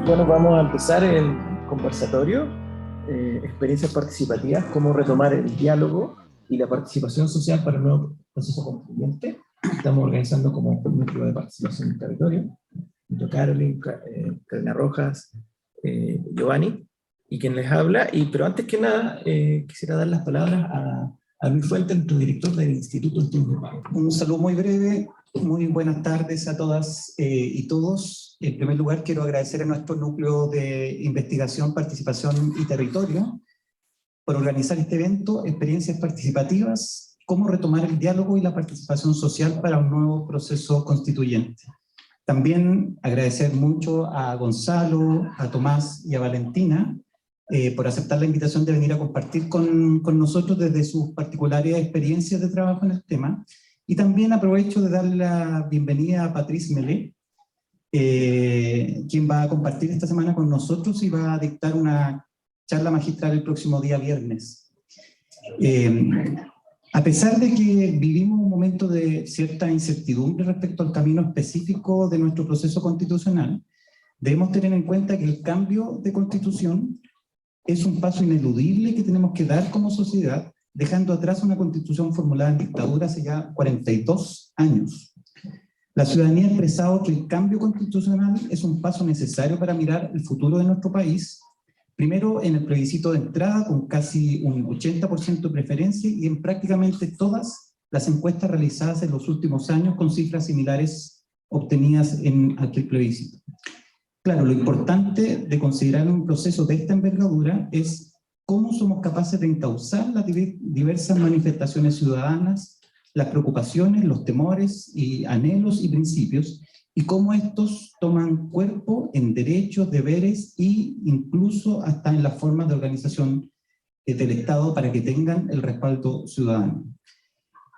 Bueno, vamos a empezar el conversatorio, experiencias participativas, cómo retomar el diálogo y la participación social para el nuevo proceso constituyente. Estamos organizando como un núcleo de participación en el territorio, junto a Carolyn, Karina Rojas, Giovanni, y quien les habla. Pero antes que nada, quisiera dar las palabras a Luis Fuentes, nuestro director del Instituto Estudios Urbanos. Un saludo muy breve. Muy buenas tardes a todas y todos. En primer lugar, quiero agradecer a nuestro núcleo de investigación, participación y territorio por organizar este evento, experiencias participativas, cómo retomar el diálogo y la participación social para un nuevo proceso constituyente. También agradecer mucho a Gonzalo, a Tomás y a Valentina por aceptar la invitación de venir a compartir con nosotros desde sus particulares experiencias de trabajo en el tema. Y también aprovecho de darle la bienvenida a Patrice Melé, quien va a compartir esta semana con nosotros y va a dictar una charla magistral el próximo día viernes. A pesar de que vivimos un momento de cierta incertidumbre respecto al camino específico de nuestro proceso constitucional, debemos tener en cuenta que el cambio de constitución es un paso ineludible que tenemos que dar como sociedad, dejando atrás una constitución formulada en dictadura hace ya 42 años. La ciudadanía ha expresado que el cambio constitucional es un paso necesario para mirar el futuro de nuestro país, primero en el plebiscito de entrada con casi un 80% de preferencia y en prácticamente todas las encuestas realizadas en los últimos años con cifras similares obtenidas en aquel plebiscito. Claro, lo importante de considerar un proceso de esta envergadura es cómo somos capaces de encauzar las diversas manifestaciones ciudadanas, las preocupaciones, los temores y anhelos y principios, y cómo estos toman cuerpo en derechos, deberes e incluso hasta en las formas de organización del Estado para que tengan el respaldo ciudadano.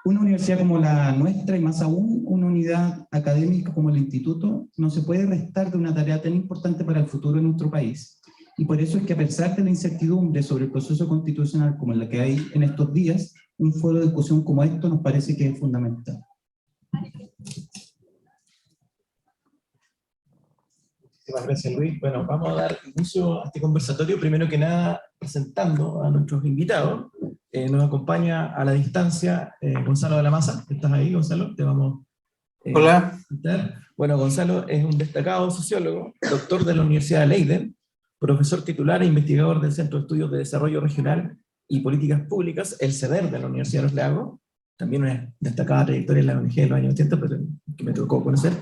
Una universidad como la nuestra, y más aún una unidad académica como el Instituto, no se puede restar de una tarea tan importante para el futuro de nuestro país. Y por eso es que, a pesar de la incertidumbre sobre el proceso constitucional como la que hay en estos días, un foro de discusión como esto nos parece que es fundamental. Muchísimas gracias, Luis. Bueno, vamos a dar inicio a este conversatorio, primero que nada presentando a nuestros invitados. Nos acompaña a la distancia Gonzalo de la Maza. ¿Estás ahí, Gonzalo? Te vamos Hola. a presentar. Bueno, Gonzalo es un destacado sociólogo, doctor de la Universidad de Leiden, profesor titular e investigador del Centro de Estudios de Desarrollo Regional y Políticas Públicas, el CEDER de la Universidad de Los Lagos, también una destacada trayectoria en la ONG de los años 80, pero que me tocó conocer.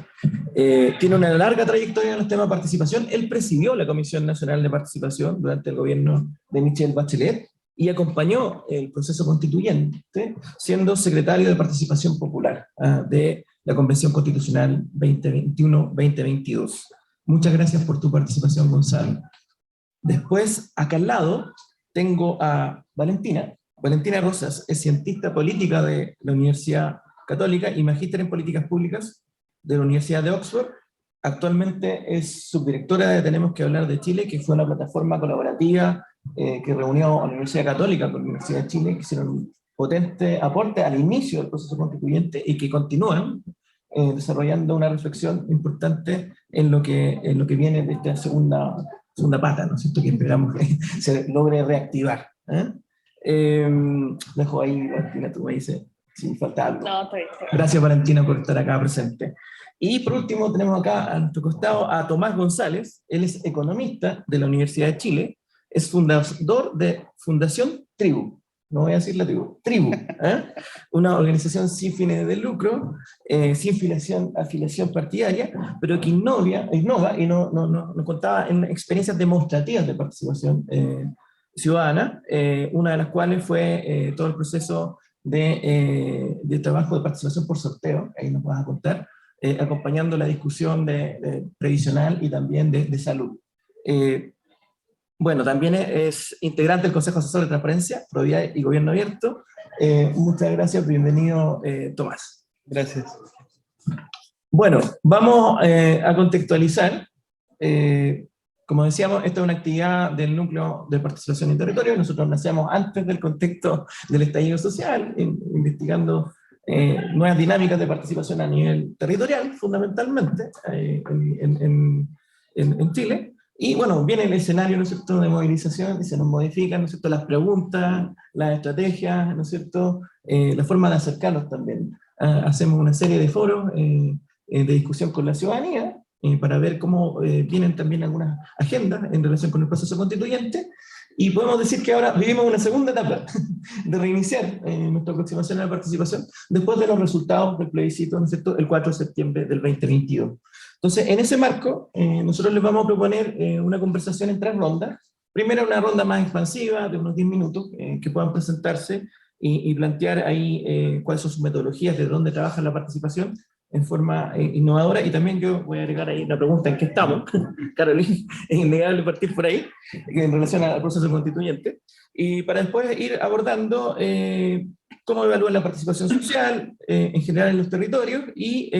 Tiene una larga trayectoria en los temas de participación. Él presidió la Comisión Nacional de Participación durante el gobierno de Michelle Bachelet y acompañó el proceso constituyente, siendo secretario de Participación Popular de la Convención Constitucional 2021-2022. Muchas gracias por tu participación, Gonzalo. Después, acá al lado, tengo a Valentina. Valentina Rosas es cientista política de la Universidad Católica y magíster en políticas públicas de la Universidad de Oxford. Actualmente es subdirectora de Tenemos que Hablar de Chile, que fue una plataforma colaborativa que reunió a la Universidad Católica con la Universidad de Chile, que hicieron un potente aporte al inicio del proceso constituyente y que continúan desarrollando una reflexión importante en lo que viene de esta segunda pata, ¿no es cierto?, que esperamos que se logre reactivar. Dejo ahí, Valentina, tú me dices si falta algo. No, estoy bien. Gracias, Valentina, por estar acá presente. Y por último tenemos acá a nuestro costado a Tomás González. Él es economista de la Universidad de Chile, es fundador de Fundación Tribu. No voy a decir la tribu, una organización sin fines de lucro, sin afiliación partidaria, pero que innova y nos contaba en experiencias demostrativas de participación ciudadana, una de las cuales fue todo el proceso de trabajo de participación por sorteo, ahí nos vas a contar, acompañando la discusión de previsional y también de salud. Bueno, también es integrante del Consejo Asesor de Transparencia, Probidad y Gobierno Abierto. Muchas gracias, bienvenido, Tomás. Gracias. Bueno, vamos a contextualizar. Como decíamos, esta es una actividad del Núcleo de Participación y Territorio. Nosotros nacemos antes del contexto del estallido social, investigando nuevas dinámicas de participación a nivel territorial, fundamentalmente, en Chile. Y bueno, viene el escenario, ¿no es cierto?, de movilización, y se nos modifican, ¿no es cierto?, las preguntas, las estrategias, ¿no es cierto?, la forma de acercarnos también. Hacemos una serie de foros de discusión con la ciudadanía para ver cómo vienen también algunas agendas en relación con el proceso constituyente, y podemos decir que ahora vivimos una segunda etapa de reiniciar nuestra aproximación a la participación después de los resultados del plebiscito, ¿no es cierto?, el 4 de septiembre del 2022. Entonces, en ese marco, nosotros les vamos a proponer una conversación en 3 rondas. Primero, una ronda más expansiva, de unos 10 minutos, que puedan presentarse y plantear ahí cuáles son sus metodologías, de dónde trabaja la participación en forma innovadora. Y también yo voy a agregar ahí la pregunta en qué estamos. Carolina, es innegable partir por ahí, en relación al proceso constituyente. Y para después ir abordando cómo evalúan la participación social en general en los territorios y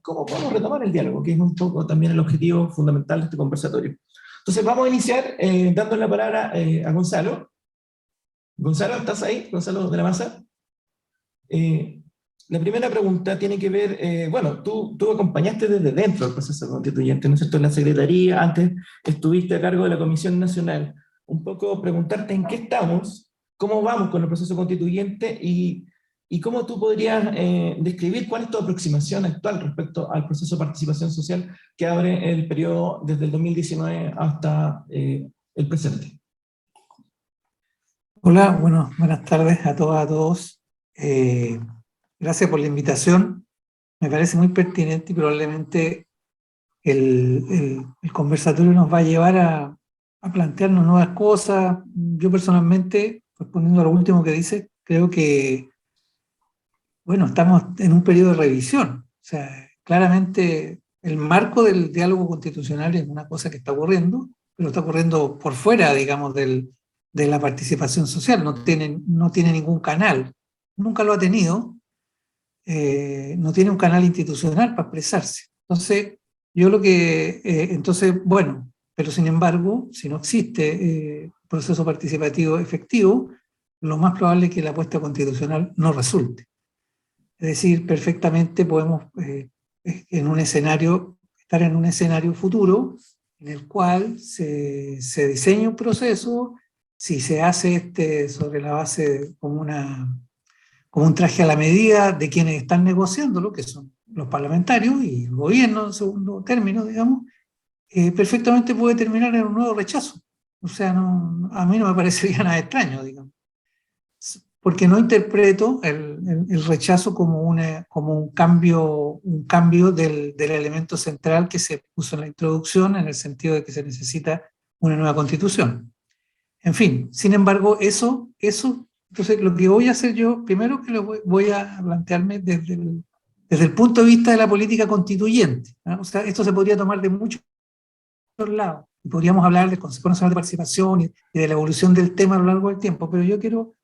cómo podemos retomar el diálogo, que es un poco también el objetivo fundamental de este conversatorio. Entonces vamos a iniciar dando la palabra a Gonzalo. Gonzalo, ¿estás ahí? Gonzalo de la Maza. La primera pregunta tiene que ver, bueno, tú acompañaste desde dentro del proceso constituyente, ¿no es cierto?, en la Secretaría, antes estuviste a cargo de la Comisión Nacional. Un poco preguntarte en qué estamos, cómo vamos con el proceso constituyente y cómo tú podrías describir cuál es tu aproximación actual respecto al proceso de participación social que abre el periodo desde el 2019 hasta el presente. Hola, bueno, buenas tardes a todas, a todos. Gracias por la invitación. Me parece muy pertinente y probablemente el conversatorio nos va a llevar a plantearnos nuevas cosas. Yo personalmente, respondiendo a lo último que dice, creo que, bueno, estamos en un periodo de revisión. O sea, claramente el marco del diálogo constitucional es una cosa que está ocurriendo, pero está ocurriendo por fuera, digamos, de la participación social. No tiene ningún canal. Nunca lo ha tenido. No tiene un canal institucional para expresarse. Entonces, bueno, pero sin embargo, si no existe proceso participativo efectivo, lo más probable es que la apuesta constitucional no resulte. Es decir, perfectamente podemos estar en un escenario futuro en el cual se diseña un proceso, si se hace sobre la base como un traje a la medida de quienes están negociándolo, que son los parlamentarios y el gobierno en segundo término, digamos, perfectamente puede terminar en un nuevo rechazo. O sea, a mí no me parecería nada extraño, digamos. Porque no interpreto el rechazo como un cambio del elemento central que se puso en la introducción, en el sentido de que se necesita una nueva constitución. En fin, sin embargo, entonces lo que voy a hacer yo, primero que voy a plantearme desde el punto de vista de la política constituyente, ¿no? O sea, esto se podría tomar de muchos lados. Podríamos hablar del Consejo Nacional de Participación y de la evolución del tema a lo largo del tiempo, pero yo quiero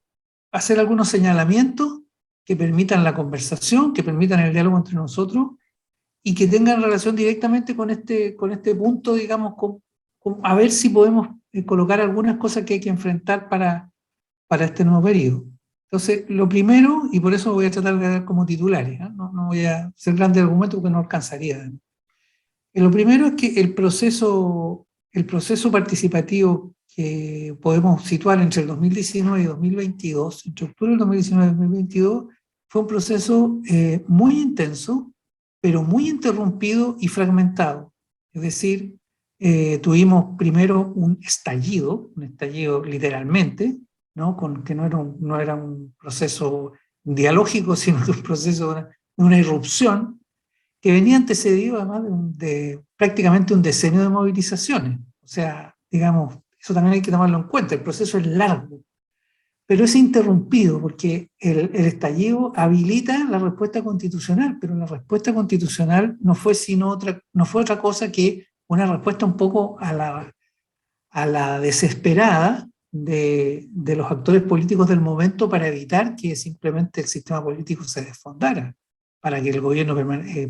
hacer algunos señalamientos que permitan la conversación, que permitan el diálogo entre nosotros y que tengan relación directamente con este punto, digamos, a ver si podemos colocar algunas cosas que hay que enfrentar para este nuevo periodo. Entonces, lo primero, y por eso voy a tratar de dar como titulares, ¿eh? No voy a hacer grandes argumentos porque no alcanzaría. Lo primero es que el proceso participativo que podemos situar entre el 2019 y 2022, entre octubre del 2019 y 2022, fue un proceso muy intenso, pero muy interrumpido y fragmentado. Es decir, tuvimos primero un estallido literalmente, ¿no? Que no era un proceso dialógico, sino un proceso de una irrupción, que venía antecedido además de prácticamente un decenio de movilizaciones. O sea, digamos, eso también hay que tomarlo en cuenta, el proceso es largo, pero es interrumpido porque el estallido habilita la respuesta constitucional, pero la respuesta constitucional no fue otra cosa que una respuesta un poco a la desesperada de los actores políticos del momento para evitar que simplemente el sistema político se desfondara, para que el gobierno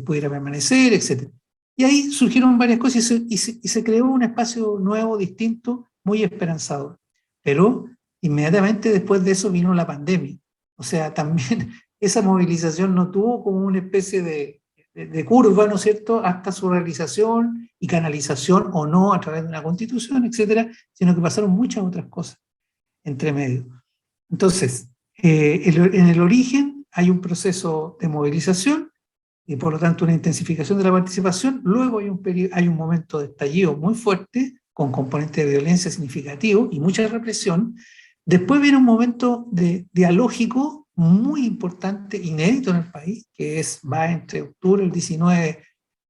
pudiera permanecer, etc. Y ahí surgieron varias cosas y se creó un espacio nuevo, distinto, muy esperanzador. Pero inmediatamente después de eso vino la pandemia. O sea, también esa movilización no tuvo como una especie de de curva, ¿no es cierto?, hasta su realización y canalización o no a través de una constitución, etcétera, sino que pasaron muchas otras cosas entre medio. Entonces, en el origen hay un proceso de movilización y por lo tanto una intensificación de la participación, luego hay un momento de estallido muy fuerte, con componentes de violencia significativo y mucha represión. Después viene un momento dialógico muy importante, inédito en el país, que va entre octubre del 19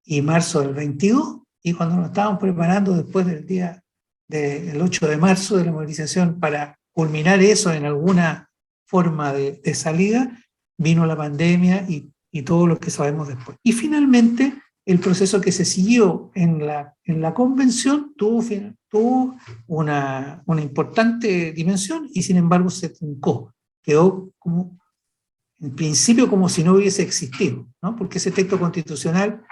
y marzo del 22, y cuando nos estábamos preparando después del día del 8 de marzo de la movilización para culminar eso en alguna forma de salida, vino la pandemia y todo lo que sabemos después. Y finalmente, el proceso que se siguió en la convención tuvo una importante dimensión y sin embargo se truncó. Quedó como, en principio, como si no hubiese existido, ¿no? Porque ese texto constitucional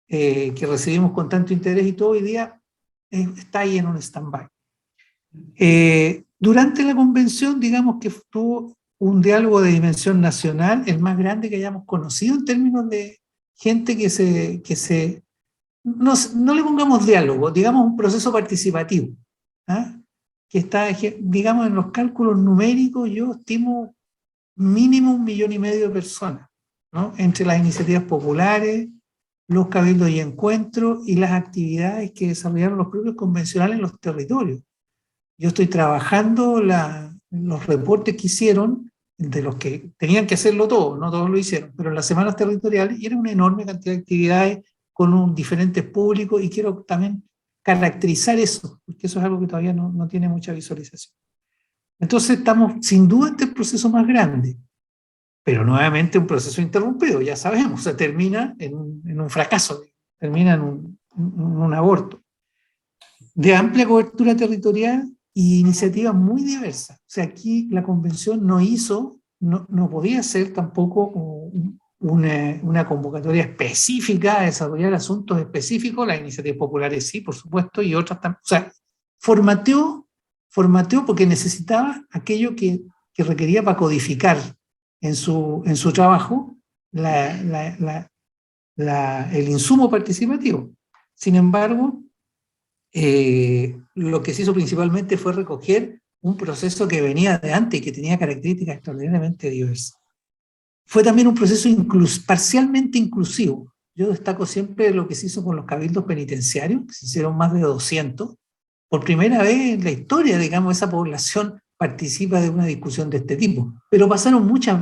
que recibimos con tanto interés y todo hoy día está ahí en un stand-by. Durante la convención, digamos que tuvo un diálogo de dimensión nacional, el más grande que hayamos conocido en términos de gente que no le pongamos diálogo, digamos un proceso participativo, ¿ah? Que está, digamos, en los cálculos numéricos, yo estimo mínimo 1,5 millones de personas, ¿no? Entre las iniciativas populares, los cabildos y encuentros y las actividades que desarrollaron los propios convencionales en los territorios. Yo estoy trabajando los reportes que hicieron, de los que tenían que hacerlo todos, no todos lo hicieron, pero en las semanas territoriales, y era una enorme cantidad de actividades con diferentes públicos, y quiero también caracterizar eso, porque eso es algo que todavía no tiene mucha visualización. Entonces estamos sin duda ante el proceso más grande, pero nuevamente un proceso interrumpido, ya sabemos, se termina en un fracaso, termina en un aborto. De amplia cobertura territorial y iniciativas muy diversas. O sea, aquí la convención no podía ser tampoco una convocatoria específica a desarrollar asuntos específicos, las iniciativas populares sí, por supuesto, y otras también. O sea, formateó porque necesitaba aquello que requería para codificar en su trabajo el insumo participativo. Sin embargo, lo que se hizo principalmente fue recoger un proceso que venía de antes y que tenía características extraordinariamente diversas. Fue también un proceso parcialmente inclusivo. Yo destaco siempre lo que se hizo con los cabildos penitenciarios, que se hicieron más de 200. Por primera vez en la historia, digamos, esa población participa de una discusión de este tipo. Pero pasaron muchas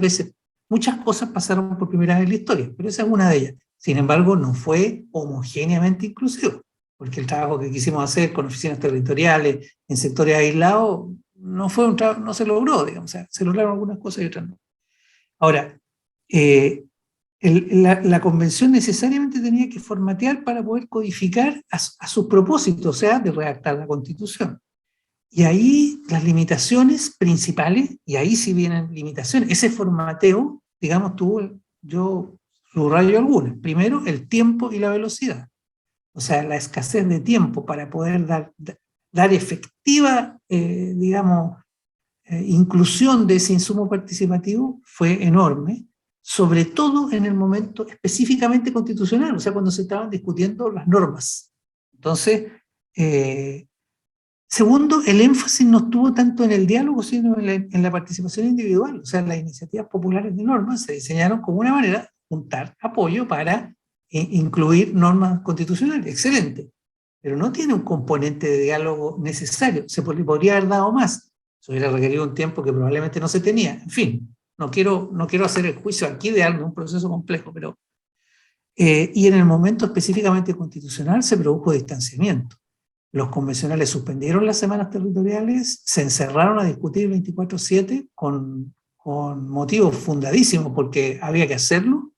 cosas pasaron por primera vez en la historia, pero esa es una de ellas. Sin embargo, no fue homogéneamente inclusivo, porque el trabajo que quisimos hacer con oficinas territoriales en sectores aislados no se logró, digamos, o sea, se lograron algunas cosas y otras no. Ahora, la convención necesariamente tenía que formatear para poder codificar a sus propósitos, o sea, de redactar la Constitución. Y ahí las limitaciones principales, y ahí sí vienen limitaciones, ese formateo, digamos, yo subrayo algunas. Primero, el tiempo y la velocidad. O sea, la escasez de tiempo para poder dar efectiva, inclusión de ese insumo participativo fue enorme, sobre todo en el momento específicamente constitucional, o sea, cuando se estaban discutiendo las normas. Entonces, segundo, el énfasis no estuvo tanto en el diálogo, sino en la participación individual. O sea, las iniciativas populares de normas se diseñaron como una manera de juntar apoyo para incluir normas constitucionales. Excelente. Pero no tiene un componente de diálogo necesario. Se podría haber dado más. Eso hubiera requerido un tiempo que probablemente no se tenía. En fin, no quiero hacer el juicio aquí de un proceso complejo, pero... y en el momento específicamente constitucional se produjo distanciamiento. Los convencionales suspendieron las semanas territoriales, se encerraron a discutir 24/7 con motivos fundadísimos porque había que hacerlo.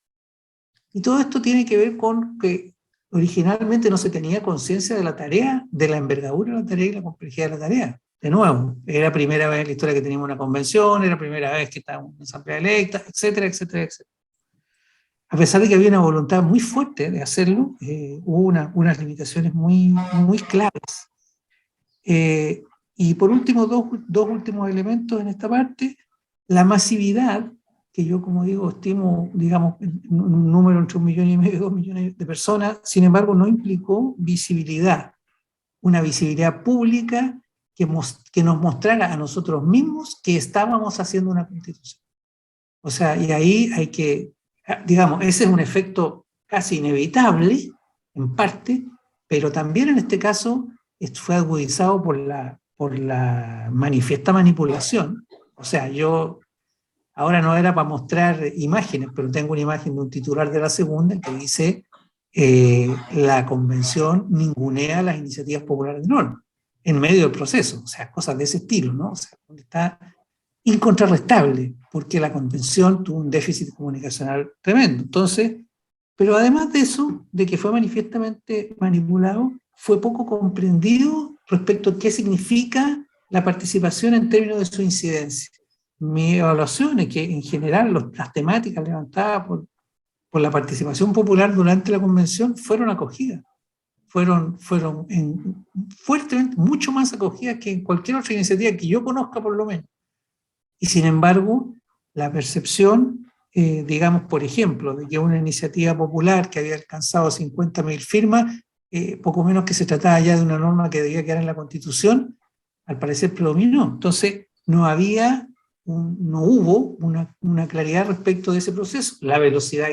Y todo esto tiene que ver con que originalmente no se tenía conciencia de la tarea, de la envergadura de la tarea y la complejidad de la tarea. De nuevo, era la primera vez en la historia que teníamos una convención, era la primera vez que estábamos en una asamblea electa, etcétera, etcétera, etcétera. A pesar de que había una voluntad muy fuerte de hacerlo, hubo unas limitaciones muy claves. Y por último, dos últimos elementos en esta parte: la masividad que yo, como digo, estimo, digamos, en un número entre 1,5 millones y 2 millones de personas, sin embargo, no implicó visibilidad, una visibilidad pública que nos mostrara a nosotros mismos que estábamos haciendo una constitución. O sea, y ahí hay que, digamos, ese es un efecto casi inevitable, en parte, pero también en este caso fue agudizado por la manifiesta manipulación. O sea, yo ahora no era para mostrar imágenes, pero tengo una imagen de un titular de la segunda que dice la convención ningunea las iniciativas populares de norma en medio del proceso, o sea, cosas de ese estilo, ¿no? O sea, donde está incontrarrestable, porque la convención tuvo un déficit comunicacional tremendo. Entonces, pero además de eso, de que fue manifiestamente manipulado, fue poco comprendido respecto a qué significa la participación en términos de su incidencia. Mi evaluación es que en general las temáticas levantadas por la participación popular durante la convención fueron acogidas. Fueron fuertemente, mucho más acogidas que en cualquier otra iniciativa que yo conozca por lo menos. Y sin embargo, la percepción, digamos, por ejemplo, de que una iniciativa popular que había alcanzado 50.000 firmas, poco menos que se trataba ya de una norma que debía quedar en la Constitución, al parecer predominó. Entonces, no hubo una claridad respecto de ese proceso. La velocidad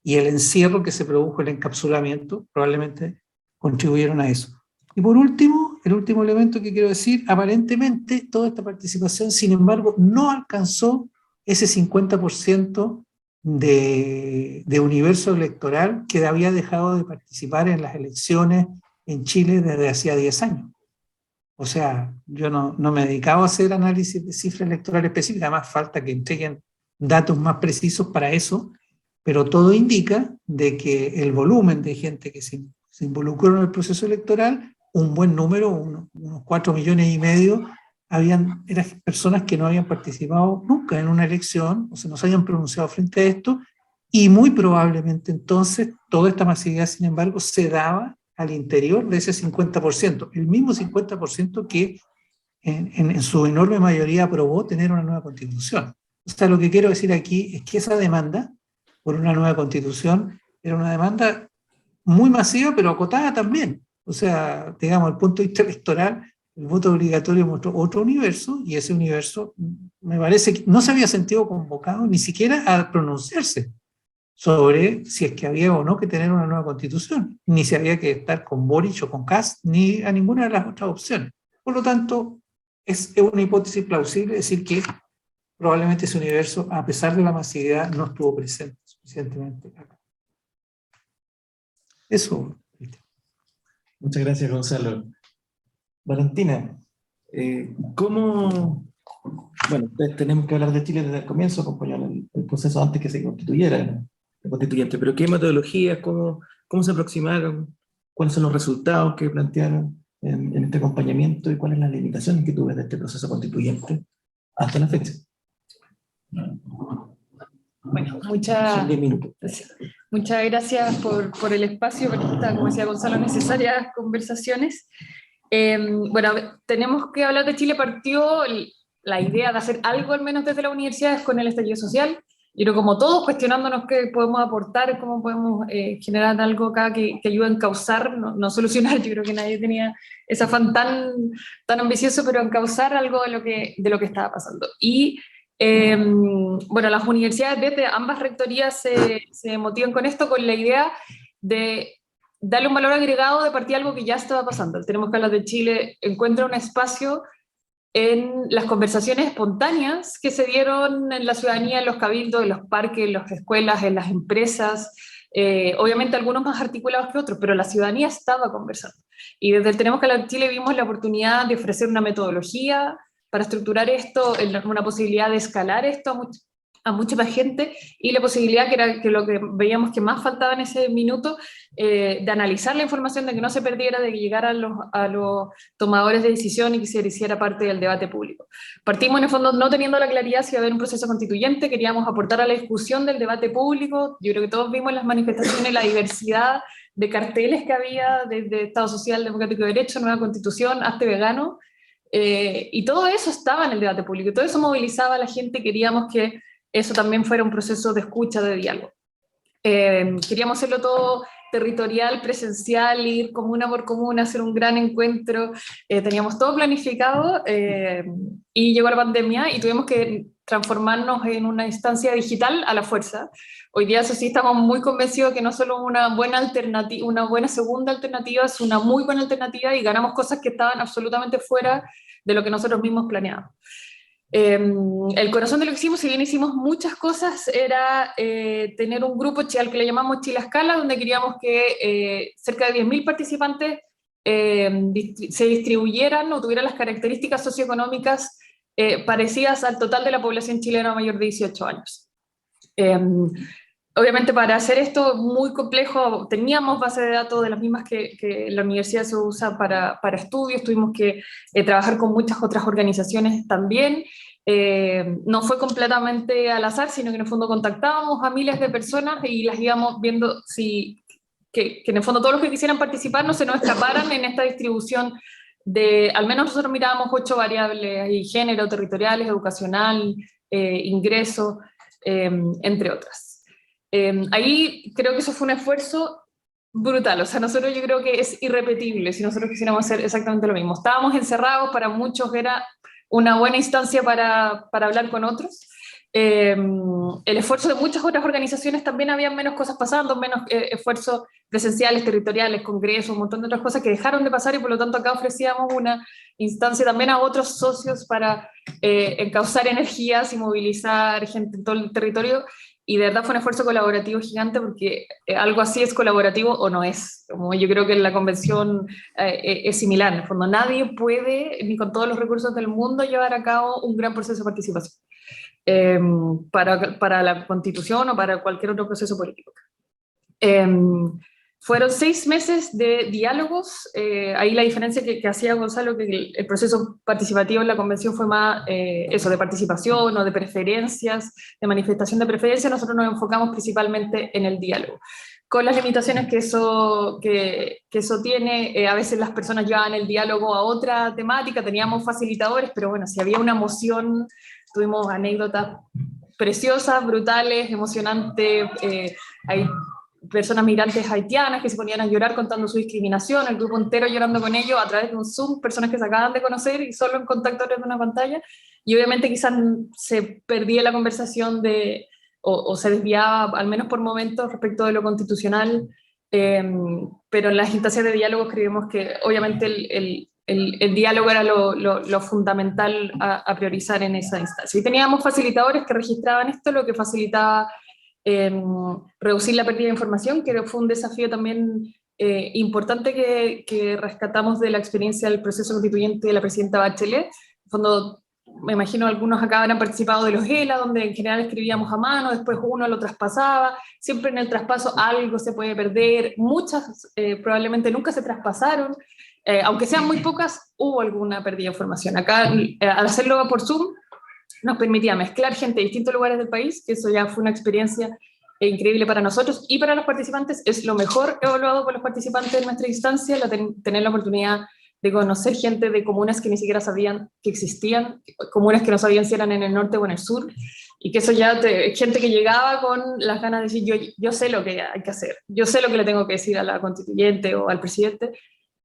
y el encierro que se produjo, el encapsulamiento, probablemente contribuyeron a eso. Y por último, el último elemento que quiero decir, aparentemente toda esta participación, sin embargo, no alcanzó ese 50% de universo electoral que había dejado de participar en las elecciones en Chile desde hacía 10 años. O sea, yo no me dedicaba a hacer análisis de cifras electorales específicas, además falta que entreguen datos más precisos para eso, pero todo indica de que el volumen de gente que se involucró en el proceso electoral, un buen número, unos 4,5 millones, eran personas que no habían participado nunca en una elección, o sea, no se habían pronunciado frente a esto, y muy probablemente entonces toda esta masividad, sin embargo, se daba al interior de ese 50%, el mismo 50% que en su enorme mayoría aprobó tener una nueva constitución. O sea, lo que quiero decir aquí es que esa demanda por una nueva constitución era una demanda muy masiva, pero acotada también. O sea, digamos, desde el punto de vista electoral, el voto obligatorio mostró otro universo, y ese universo me parece que no se había sentido convocado ni siquiera a pronunciarse sobre si es que había o no que tener una nueva constitución, ni si había que estar con Boric o con Kast, ni a ninguna de las otras opciones. Por lo tanto, es una hipótesis plausible decir que probablemente ese universo, a pesar de la masividad, no estuvo presente suficientemente acá. Eso. Muchas gracias, Gonzalo. Valentina, ¿cómo... Bueno, tenemos que hablar de Chile desde el comienzo, acompañaron el proceso antes que se constituyera el constituyente, pero ¿qué metodologías, cómo se aproximaron, cuáles son los resultados que plantearon en este acompañamiento y cuáles las limitaciones que tuve de este proceso constituyente hasta la fecha? Bueno, muchas gracias por el espacio, por esta, como decía Gonzalo, necesarias conversaciones. Bueno, tenemos que hablar de Chile. Partió la idea de hacer algo, al menos desde las universidades, con el estallido social. Y no como todos, cuestionándonos qué podemos aportar, cómo podemos generar algo acá que ayude a encauzar, no solucionar. Yo creo que nadie tenía ese afán tan ambicioso, pero encauzar algo de lo que estaba pasando. Y bueno, las universidades desde ambas rectorías se motivan con esto, con la idea de darle un valor agregado de partida a algo que ya estaba pasando. Tenemos que hablar de Chile, encuentra un espacio en las conversaciones espontáneas que se dieron en la ciudadanía, en los cabildos, en los parques, en las escuelas, en las empresas, obviamente algunos más articulados que otros, pero la ciudadanía estaba conversando. Y desde el Tenemos que hablar de Chile vimos la oportunidad de ofrecer una metodología para estructurar esto, una posibilidad de escalar esto a mucha más gente, y la posibilidad, que era que lo que veíamos que más faltaba en ese minuto, de analizar la información, de que no se perdiera, de que llegara a los tomadores de decisión y que se hiciera parte del debate público. Partimos en el fondo no teniendo la claridad si iba a haber un proceso constituyente, queríamos aportar a la discusión del debate público. Yo creo que todos vimos en las manifestaciones la diversidad de carteles que había, desde Estado Social, Democrático de Derecho, Nueva Constitución, hasta vegano, y todo eso estaba en el debate público, todo eso movilizaba a la gente. Queríamos que eso también fuera un proceso de escucha, de diálogo. Queríamos hacerlo todo territorial, presencial, ir comuna por comuna, hacer un gran encuentro, teníamos todo planificado y llegó la pandemia y tuvimos que transformarnos en una instancia digital a la fuerza. Hoy día eso sí estamos muy convencidos que no solo una buena alternativa, una buena segunda alternativa, es una muy buena alternativa y ganamos cosas que estaban absolutamente fuera de lo que nosotros mismos planeábamos. El corazón de lo que hicimos, si bien hicimos muchas cosas, era tener un grupo al que le llamamos Chile a Escala, donde queríamos que cerca de 10.000 participantes se distribuyeran o tuvieran las características socioeconómicas parecidas al total de la población chilena mayor de 18 años. Obviamente para hacer esto muy complejo, teníamos base de datos de las mismas que la universidad se usa para estudios, tuvimos que trabajar con muchas otras organizaciones también. No fue completamente al azar, sino que en el fondo contactábamos a miles de personas y las íbamos viendo que en el fondo todos los que quisieran participar no se nos escaparan en esta distribución de, al menos nosotros mirábamos 8 variables, y género, territoriales, educacional, ingreso, entre otras. Ahí creo que eso fue un esfuerzo brutal, o sea, nosotros yo creo que es irrepetible si nosotros quisiéramos hacer exactamente lo mismo. Estábamos encerrados, para muchos era una buena instancia para hablar con otros. El esfuerzo de muchas otras organizaciones, también había menos cosas pasando, menos esfuerzos presenciales, territoriales, congresos, un montón de otras cosas que dejaron de pasar y por lo tanto acá ofrecíamos una instancia también a otros socios para encauzar energías y movilizar gente en todo el territorio. Y de verdad fue un esfuerzo colaborativo gigante porque algo así es colaborativo o no es. Como yo creo que en la convención es similar. En el fondo nadie puede, ni con todos los recursos del mundo, llevar a cabo un gran proceso de participación para la Constitución o para cualquier otro proceso político. Fueron 6 meses de diálogos, ahí la diferencia que hacía Gonzalo, que el proceso participativo en la convención fue más eso, de participación o de preferencias, de manifestación de preferencias. Nosotros nos enfocamos principalmente en el diálogo, con las limitaciones que eso tiene. A veces las personas llevaban el diálogo a otra temática, teníamos facilitadores, pero bueno, si había una moción, tuvimos anécdotas preciosas, brutales, emocionantes. Hay personas migrantes haitianas que se ponían a llorar contando su discriminación, el grupo entero llorando con ellos a través de un Zoom, personas que se acaban de conocer y solo en contacto a través de una pantalla, y obviamente quizás se perdía la conversación o se desviaba, al menos por momentos, respecto de lo constitucional, pero en las instancias de diálogo creemos que obviamente el diálogo era lo fundamental a priorizar en esa instancia. Y teníamos facilitadores que registraban esto, lo que facilitaba reducir la pérdida de información, que fue un desafío también importante que rescatamos de la experiencia del proceso constituyente de la presidenta Bachelet. En el fondo, me imagino algunos acá habrán participado de los ELA, donde en general escribíamos a mano, después uno lo traspasaba, siempre en el traspaso algo se puede perder, muchas probablemente nunca se traspasaron, aunque sean muy pocas, hubo alguna pérdida de información. Acá, al hacerlo por Zoom, nos permitía mezclar gente de distintos lugares del país, que eso ya fue una experiencia increíble para nosotros y para los participantes. Es lo mejor evaluado por los participantes de nuestra instancia, tener la oportunidad de conocer gente de comunas que ni siquiera sabían que existían, comunas que no sabían si eran en el norte o en el sur, y que eso ya, gente que llegaba con las ganas de decir, yo sé lo que hay que hacer, yo sé lo que le tengo que decir a la constituyente o al presidente,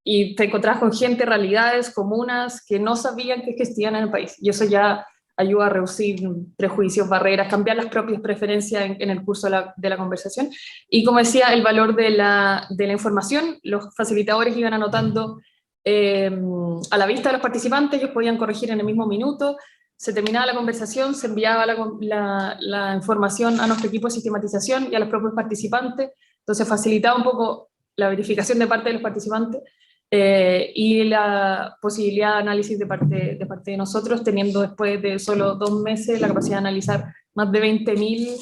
y te encontrás con gente, realidades, comunas que no sabían que existían en el país, y eso ya ayuda a reducir prejuicios, barreras, cambiar las propias preferencias en el curso de la conversación. Y como decía, el valor de la información, los facilitadores iban anotando a la vista de los participantes, ellos podían corregir en el mismo minuto, se terminaba la conversación, se enviaba la información a nuestro equipo de sistematización y a los propios participantes, entonces facilitaba un poco la verificación de parte de los participantes, y la posibilidad de análisis de parte de nosotros, teniendo después de solo 2 meses la capacidad de analizar más de 20.000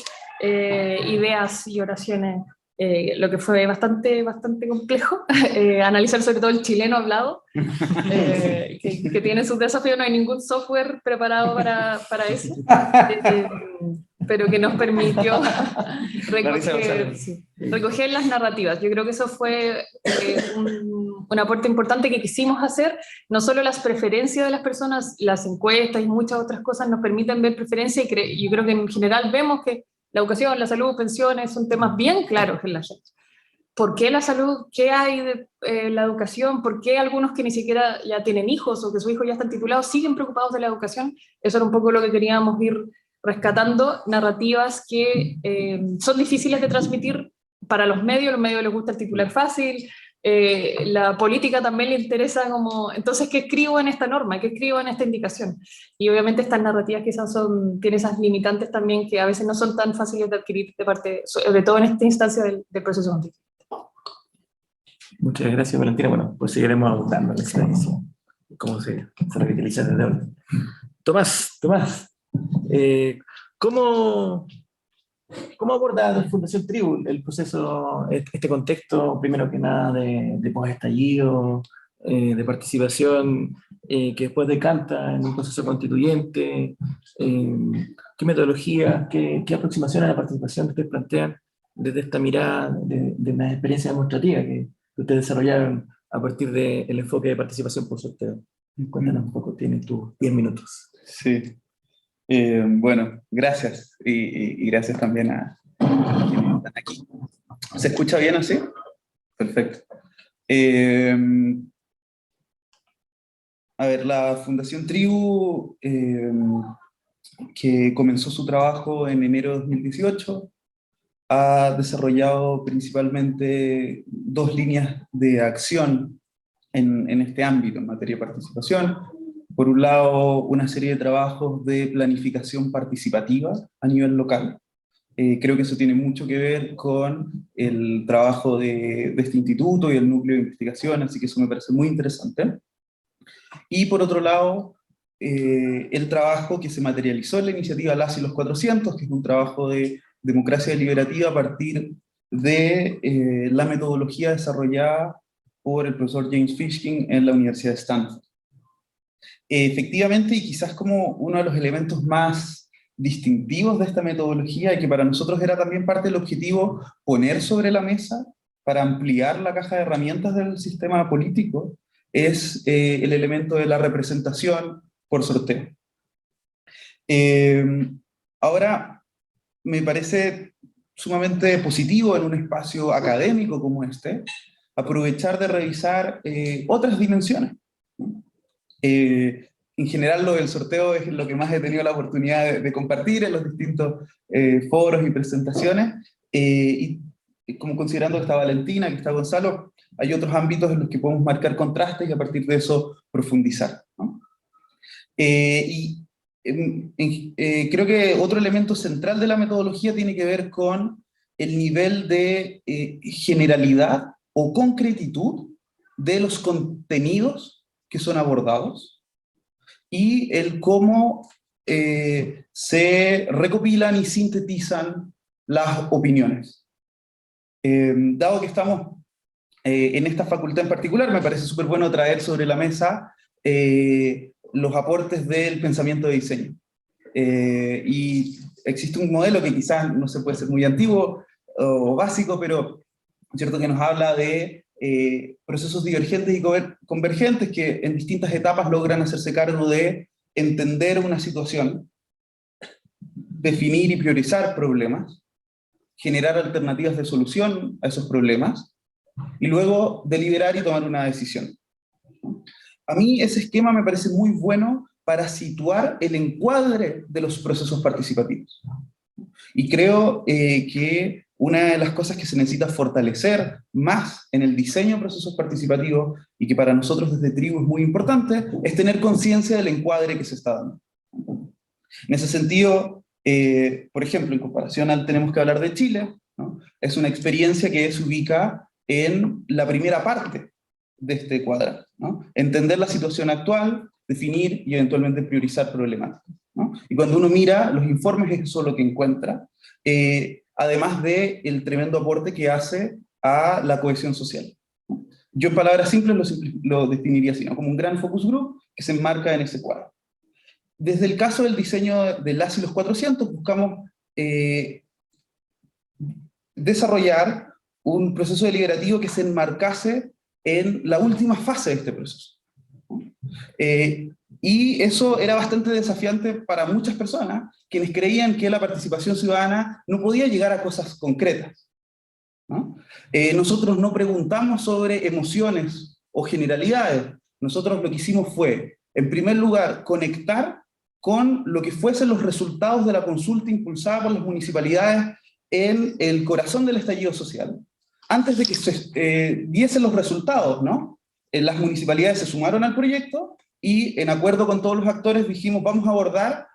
ideas y oraciones, lo que fue bastante complejo, analizar sobre todo el chileno hablado, que tiene sus desafíos. No hay ningún software preparado para eso, pero que nos permitió recoger las narrativas. Yo creo que eso fue un aporte importante que quisimos hacer. No solo las preferencias de las personas, las encuestas y muchas otras cosas nos permiten ver preferencias, y yo creo que en general vemos que la educación, la salud, pensiones son temas bien claros en la gente. ¿Por qué la salud? ¿Qué hay de la educación? ¿Por qué algunos que ni siquiera ya tienen hijos o que sus hijos ya están titulados siguen preocupados de la educación? Eso era un poco lo que queríamos ir rescatando, narrativas que son difíciles de transmitir para los medios les gusta el titular fácil, la política también le interesa como, entonces, ¿qué escribo en esta norma? ¿Qué escribo en esta indicación? Y obviamente estas narrativas quizás tienen esas limitantes también que a veces no son tan fáciles de adquirir de parte, sobre todo en esta instancia del proceso constitucional. Muchas gracias, Valentina. Bueno, pues seguiremos abordando la experiencia, cómo se revitaliza desde ahora. Tomás, ¿cómo aborda la Fundación Tribu el proceso, este contexto, primero que nada, de post-estallido, de participación, que después decanta en un proceso constituyente? ¿Qué metodología, qué aproximación a la participación ustedes plantean desde esta mirada de una experiencia demostrativa que ustedes desarrollaron a partir del enfoque de participación por sorteo? Cuéntanos un poco, tienes tus 10 minutos. Sí. Bueno, gracias. Y gracias también a quienes están aquí. ¿Se escucha bien así? Perfecto. A ver, la Fundación Tribu, que comenzó su trabajo en enero de 2018, ha desarrollado principalmente 2 líneas de acción en este ámbito, en materia de participación. Por un lado, una serie de trabajos de planificación participativa a nivel local. Creo que eso tiene mucho que ver con el trabajo de este instituto y el núcleo de investigación, así que eso me parece muy interesante. Y por otro lado, el trabajo que se materializó en la iniciativa Las y los 400, que es un trabajo de democracia deliberativa a partir de la metodología desarrollada por el profesor James Fishkin en la Universidad de Stanford. Efectivamente, y quizás como uno de los elementos más distintivos de esta metodología, y que para nosotros era también parte del objetivo poner sobre la mesa para ampliar la caja de herramientas del sistema político, es el elemento de la representación por sorteo. Ahora, me parece sumamente positivo en un espacio académico como este, aprovechar de revisar otras dimensiones. En general lo del sorteo es lo que más he tenido la oportunidad de compartir en los distintos foros y presentaciones, y como considerando que está Valentina, que está Gonzalo, hay otros ámbitos en los que podemos marcar contrastes y a partir de eso profundizar, ¿no? Creo que otro elemento central de la metodología tiene que ver con el nivel de generalidad o concretitud de los contenidos que son abordados y el cómo se recopilan y sintetizan las opiniones. Dado que estamos en esta facultad en particular, me parece súper bueno traer sobre la mesa los aportes del pensamiento de diseño. Y existe un modelo que quizás no se puede ser muy antiguo o básico, pero es cierto que nos habla de procesos divergentes y convergentes que en distintas etapas logran hacerse cargo de entender una situación, definir y priorizar problemas, generar alternativas de solución a esos problemas, y luego deliberar y tomar una decisión. A mí ese esquema me parece muy bueno para situar el encuadre de los procesos participativos. Y creo que una de las cosas que se necesita fortalecer más en el diseño de procesos participativos, y que para nosotros desde Tribu es muy importante, es tener conciencia del encuadre que se está dando. En ese sentido, por ejemplo, en comparación al tenemos que hablar de Chile, ¿no? Es una experiencia que se ubica en la primera parte de este cuadrante, ¿no? Entender la situación actual, definir y eventualmente priorizar problemáticas, ¿no? Y cuando uno mira los informes es eso lo que encuentra, además del tremendo aporte que hace a la cohesión social. Yo en palabras simples lo definiría así, ¿no? Como un gran focus group que se enmarca en ese cuadro. Desde el caso del diseño de Las y los 400 buscamos desarrollar un proceso deliberativo que se enmarcase en la última fase de este proceso. Y eso era bastante desafiante para muchas personas, quienes creían que la participación ciudadana no podía llegar a cosas concretas, ¿no? Nosotros no preguntamos sobre emociones o generalidades. Nosotros lo que hicimos fue, en primer lugar, conectar con lo que fuesen los resultados de la consulta impulsada por las municipalidades en el corazón del estallido social. Antes de que se diesen los resultados, ¿no? Las municipalidades se sumaron al proyecto y, en acuerdo con todos los actores, dijimos, vamos a abordar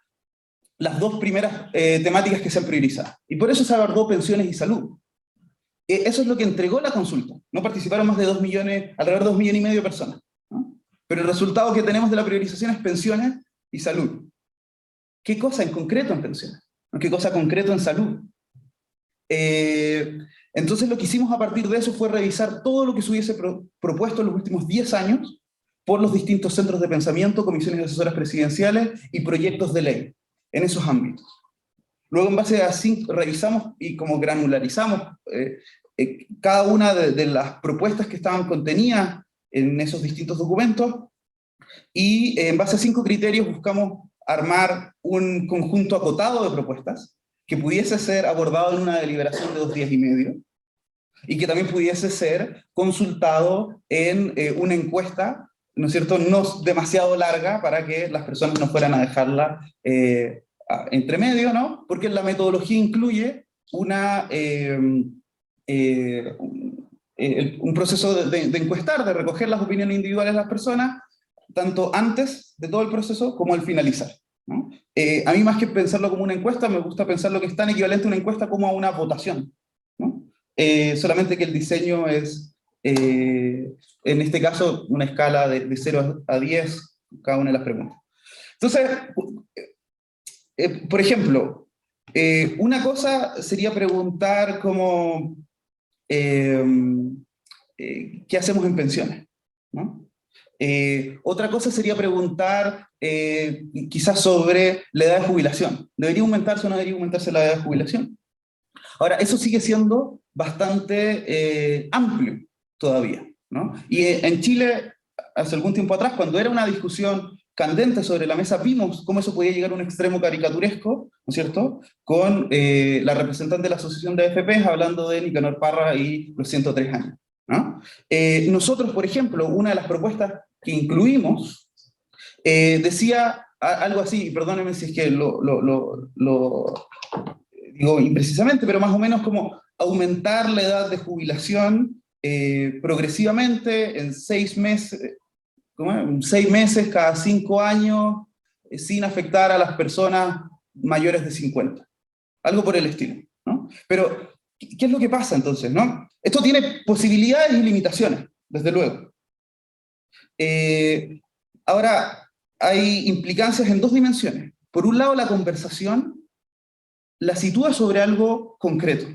las dos primeras temáticas que se han priorizado. Y por eso se abordó pensiones y salud. Eso es lo que entregó la consulta. No participaron más de 2 millones, alrededor de 2,5 millones de personas, ¿no? Pero el resultado que tenemos de la priorización es pensiones y salud. ¿Qué cosa en concreto en pensiones? ¿Qué cosa concreto en salud? Entonces lo que hicimos a partir de eso fue revisar todo lo que se hubiese propuesto en los últimos 10 años por los distintos centros de pensamiento, comisiones asesoras presidenciales y proyectos de ley en esos ámbitos. Luego, en base a revisamos y como granularizamos cada una de las propuestas que estaban contenidas en esos distintos documentos, y en base a 5 criterios buscamos armar un conjunto acotado de propuestas que pudiese ser abordado en una deliberación de 2 días y medio, y que también pudiese ser consultado en una encuesta, ¿no es cierto?, no demasiado larga para que las personas no fueran a dejarla entre medio, ¿no? Porque la metodología incluye un proceso de encuestar, de recoger las opiniones individuales de las personas, tanto antes de todo el proceso como al finalizar, ¿no? A mí, más que pensarlo como una encuesta, me gusta pensar lo que es tan equivalente a una encuesta como a una votación, ¿no? Solamente que el diseño es, en este caso, una escala de 0 a 10, cada una de las preguntas. Entonces, por ejemplo, una cosa sería preguntar como, ¿qué hacemos en pensiones?, ¿no? Otra cosa sería preguntar quizás sobre la edad de jubilación. ¿Debería aumentarse o no debería aumentarse la edad de jubilación? Ahora, eso sigue siendo bastante amplio todavía, ¿no? Y en Chile, hace algún tiempo atrás, cuando era una discusión candente sobre la mesa, vimos cómo eso podía llegar a un extremo caricaturesco, ¿no es cierto?, con la representante de la Asociación de AFPs hablando de Nicanor Parra y los 103 años, ¿no? Nosotros, por ejemplo, una de las propuestas que incluimos decía algo así, y perdónenme si es que lo digo imprecisamente, pero más o menos como aumentar la edad de jubilación progresivamente en 6 meses, 6 meses cada 5 años, sin afectar a las personas mayores de 50. Algo por el estilo, ¿no? Pero, ¿qué es lo que pasa entonces, no? Esto tiene posibilidades y limitaciones, desde luego. Ahora, hay implicancias en 2 dimensiones. Por un lado, la conversación la sitúa sobre algo concreto.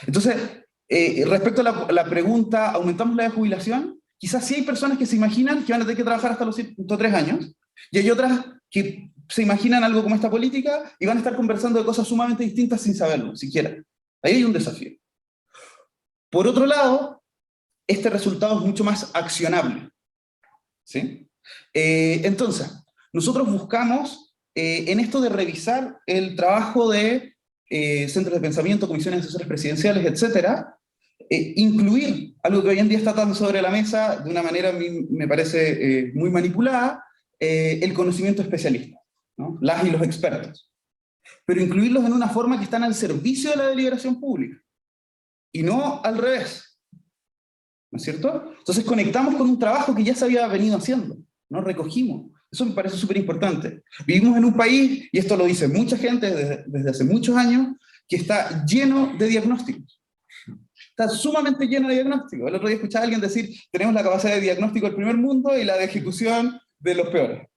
Entonces, respecto a la pregunta, ¿aumentamos la edad de jubilación? Quizás sí hay personas que se imaginan que van a tener que trabajar hasta los 103 años, y hay otras que se imaginan algo como esta política y van a estar conversando de cosas sumamente distintas sin saberlo, siquiera. Ahí hay un desafío. Por otro lado, este resultado es mucho más accionable, ¿sí? Entonces, nosotros buscamos, en esto de revisar el trabajo de centros de pensamiento, comisiones asesoras presidenciales, etcétera, incluir algo que hoy en día está tan sobre la mesa, de una manera a mí me parece muy manipulada, el conocimiento especialista, ¿no? Las y los expertos. Pero incluirlos en una forma que están al servicio de la deliberación pública, y no al revés, ¿no es cierto? Entonces conectamos con un trabajo que ya se había venido haciendo, ¿no? Recogimos. Eso me parece súper importante. Vivimos en un país, y esto lo dice mucha gente desde hace muchos años, que está lleno de diagnósticos. Está sumamente lleno de diagnósticos. El otro día escuchaba a alguien decir, tenemos la capacidad de diagnóstico del primer mundo y la de ejecución de los peores.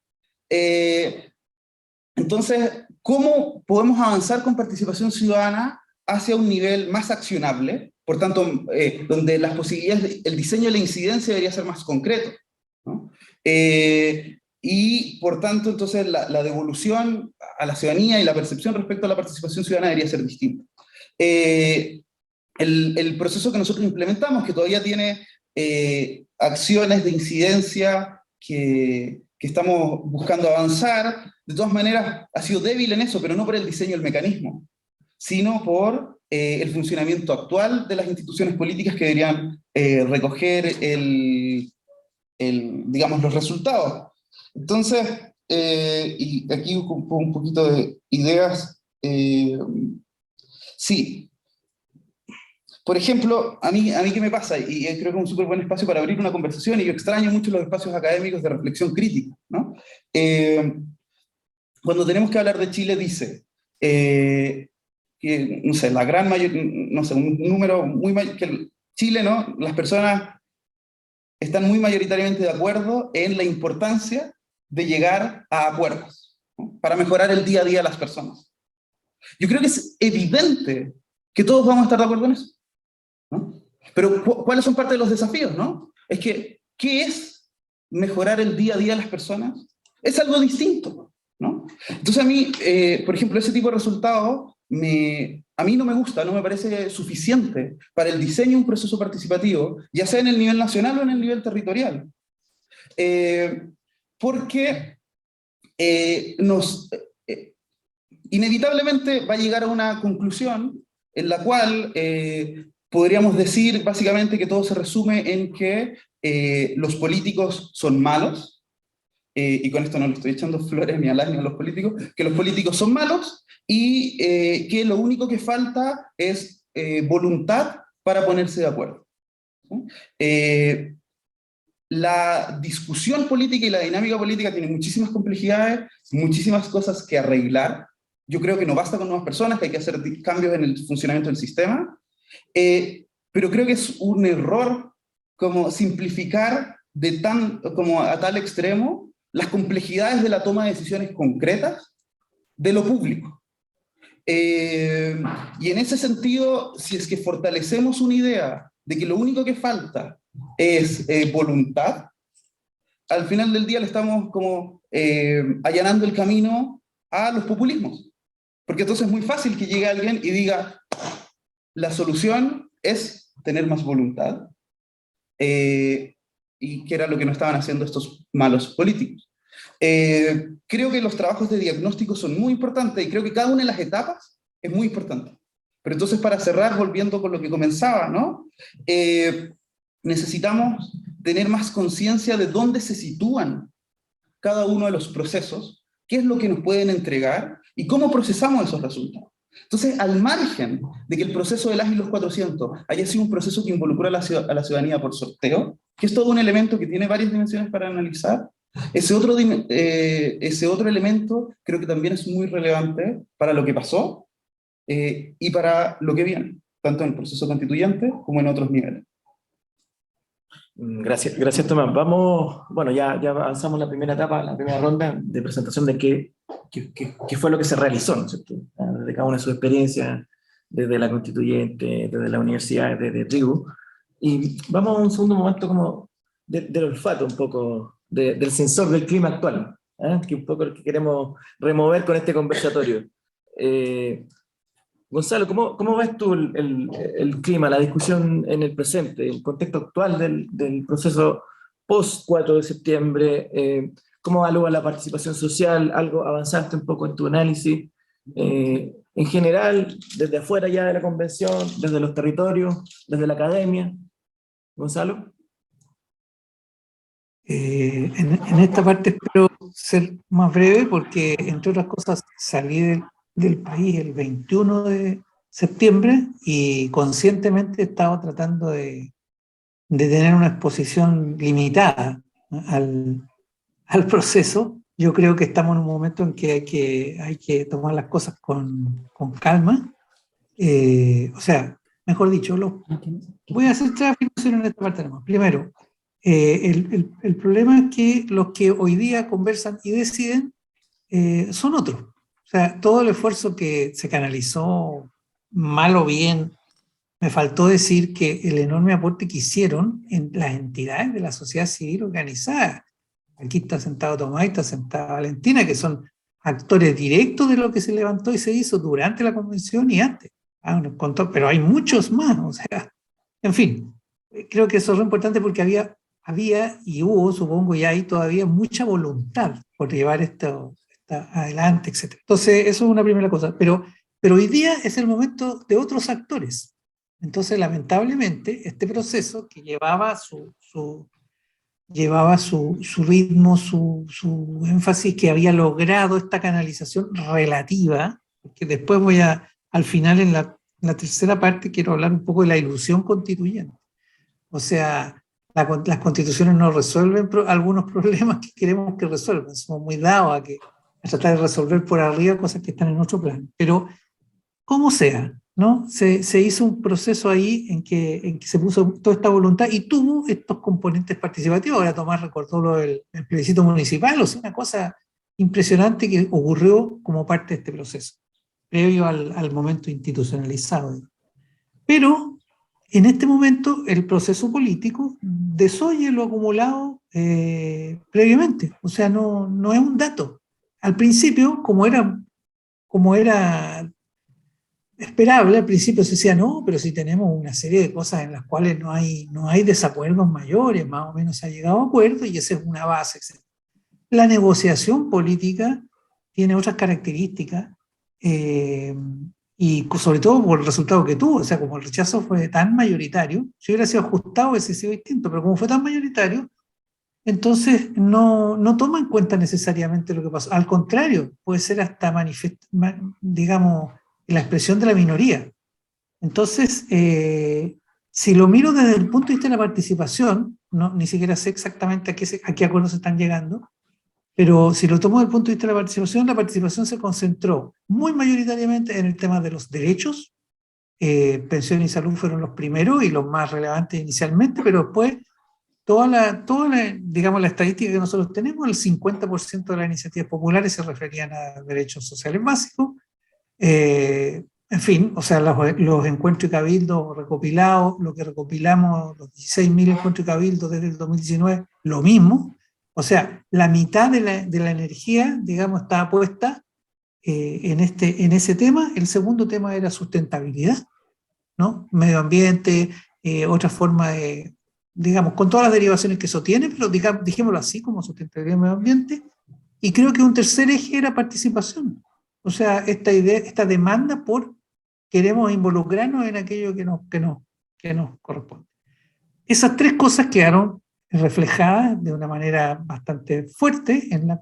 Entonces, ¿cómo podemos avanzar con participación ciudadana hacia un nivel más accionable? Por tanto, donde las posibilidades, el diseño de la incidencia debería ser más concreto, ¿no? Y por tanto, entonces, la devolución a la ciudadanía y la percepción respecto a la participación ciudadana debería ser distinta. El proceso que nosotros implementamos, que todavía tiene acciones de incidencia que estamos buscando avanzar. De todas maneras, ha sido débil en eso, pero no por el diseño del mecanismo, sino por el funcionamiento actual de las instituciones políticas que deberían recoger digamos, los resultados. Entonces, y aquí un poquito de ideas. Sí. Por ejemplo, a mí ¿qué me pasa? Y creo que es un súper buen espacio para abrir una conversación, y yo extraño mucho los espacios académicos de reflexión crítica, ¿no? Cuando tenemos que hablar de Chile, dice que, no sé, la gran mayoría, no sé, un número muy mayor, que Chile, ¿no? Las personas están muy mayoritariamente de acuerdo en la importancia de llegar a acuerdos, ¿no? Para mejorar el día a día de las personas. Yo creo que es evidente que todos vamos a estar de acuerdo en eso, ¿no? Pero ¿cuáles son parte de los desafíos, no? Es que, ¿qué es mejorar el día a día de las personas? Es algo distinto, ¿no? Entonces a mí, por ejemplo, ese tipo de resultados a mí no me gusta, no me parece suficiente para el diseño de un proceso participativo, ya sea en el nivel nacional o en el nivel territorial. Porque inevitablemente va a llegar a una conclusión en la cual podríamos decir básicamente que todo se resume en que los políticos son malos, y con esto no le estoy echando flores ni a los políticos, que los políticos son malos, y que lo único que falta es voluntad para ponerse de acuerdo, ¿sí? La discusión política y la dinámica política tiene muchísimas complejidades, muchísimas cosas que arreglar. Yo creo que no basta con nuevas personas, que hay que hacer cambios en el funcionamiento del sistema, pero creo que es un error como simplificar como a tal extremo las complejidades de la toma de decisiones concretas de lo público. Y en ese sentido, si es que fortalecemos una idea de que lo único que falta es voluntad, al final del día le estamos como allanando el camino a los populismos. Porque entonces es muy fácil que llegue alguien y diga, la solución es tener más voluntad, y que era lo que no estaban haciendo estos malos políticos. Creo que los trabajos de diagnóstico son muy importantes, y creo que cada una de las etapas es muy importante. Pero entonces, para cerrar, volviendo con lo que comenzaba, ¿no? Necesitamos tener más conciencia de dónde se sitúan cada uno de los procesos, qué es lo que nos pueden entregar y cómo procesamos esos resultados. Entonces, al margen de que el proceso del Ágil los 400 haya sido un proceso que involucró a la ciudadanía por sorteo, que es todo un elemento que tiene varias dimensiones para analizar, ese otro elemento creo que también es muy relevante para lo que pasó y para lo que viene, tanto en el proceso constituyente como en otros niveles. Gracias Tomás. Vamos, bueno, ya avanzamos la primera etapa, la primera ronda de presentación de qué fue lo que se realizó, ¿no es cierto? Desde cada una de sus experiencias, desde la constituyente, desde la universidad, desde Tribu. Y vamos a un segundo momento como del olfato un poco, del sensor del clima actual, que un poco lo que queremos remover con este conversatorio. Gonzalo, ¿cómo ves tú el clima, la discusión en el presente, el contexto actual del proceso post-4 de septiembre? ¿Cómo evalúa la participación social? ¿Algo avanzaste un poco en tu análisis? En general, desde afuera ya de la convención, desde los territorios, desde la academia. Gonzalo. En esta parte espero ser más breve porque, entre otras cosas, salí del país el 21 de septiembre y conscientemente he estado tratando de tener una exposición limitada, ¿no?, al proceso. Yo creo que estamos en un momento en que hay que tomar las cosas con calma. O sea, mejor dicho, voy a hacer tres afirmaciones en esta parte nomás. Primero, el problema es que los que hoy día conversan y deciden son otros. O sea, todo el esfuerzo que se canalizó, mal o bien, me faltó decir que el enorme aporte que hicieron en las entidades de la sociedad civil organizada. Aquí está sentado Tomás, está sentada Valentina, que son actores directos de lo que se levantó y se hizo durante la convención y antes. Pero hay muchos más, o sea, en fin. creo que eso es importante porque había y hubo, supongo, y hay todavía mucha voluntad por llevar esto adelante, etc. Entonces, eso es una primera cosa. Pero hoy día es el momento de otros actores. Entonces, lamentablemente, este proceso que llevaba su ritmo, su énfasis, que había logrado esta canalización relativa, que después al final, en la tercera parte, quiero hablar un poco de la ilusión constituyente. O sea, las constituciones no resuelven algunos problemas que queremos que resuelvan. Somos muy dados a tratar de resolver por arriba cosas que están en otro plano. Pero, como sea, ¿no? Se hizo un proceso ahí en que se puso toda esta voluntad y tuvo estos componentes participativos. Ahora Tomás recordó el plebiscito municipal, o sea, una cosa impresionante que ocurrió como parte de este proceso, previo al momento institucionalizado. Pero en este momento el proceso político desoye lo acumulado previamente, o sea, no es un dato. Al principio, como era esperable, al principio se decía, no, pero si tenemos una serie de cosas en las cuales no hay desacuerdos mayores, más o menos se ha llegado a acuerdos y esa es una base, etc. La negociación política tiene otras características, y sobre todo por el resultado que tuvo, o sea, como el rechazo fue tan mayoritario, si hubiera sido ajustado hubiese sido distinto, pero como fue tan mayoritario, entonces no toma en cuenta necesariamente lo que pasó. Al contrario, puede ser hasta digamos, la expresión de la minoría. Entonces, si lo miro desde el punto de vista de la participación, ni siquiera sé exactamente a qué acuerdos se están llegando, pero si lo tomo desde el punto de vista de la participación se concentró muy mayoritariamente en el tema de los derechos. Pensión y salud fueron los primeros y los más relevantes inicialmente, pero después digamos, la estadística que nosotros tenemos, el 50% de las iniciativas populares se referían a derechos sociales básicos. En fin, o sea, los encuentros y cabildos recopilados, lo que recopilamos, los 16.000 encuentros y cabildos desde el 2019, lo mismo. O sea, la mitad de la energía, digamos, estaba puesta en ese tema. El segundo tema era sustentabilidad, ¿no? Medio ambiente, otra forma de, digamos, con todas las derivaciones que eso tiene, pero dijémoslo así, como sustentabilidad y medio ambiente. Y creo que un tercer eje era participación. O sea, esta demanda por queremos involucrarnos en aquello que nos corresponde. Esas tres cosas quedaron reflejadas de una manera bastante fuerte en la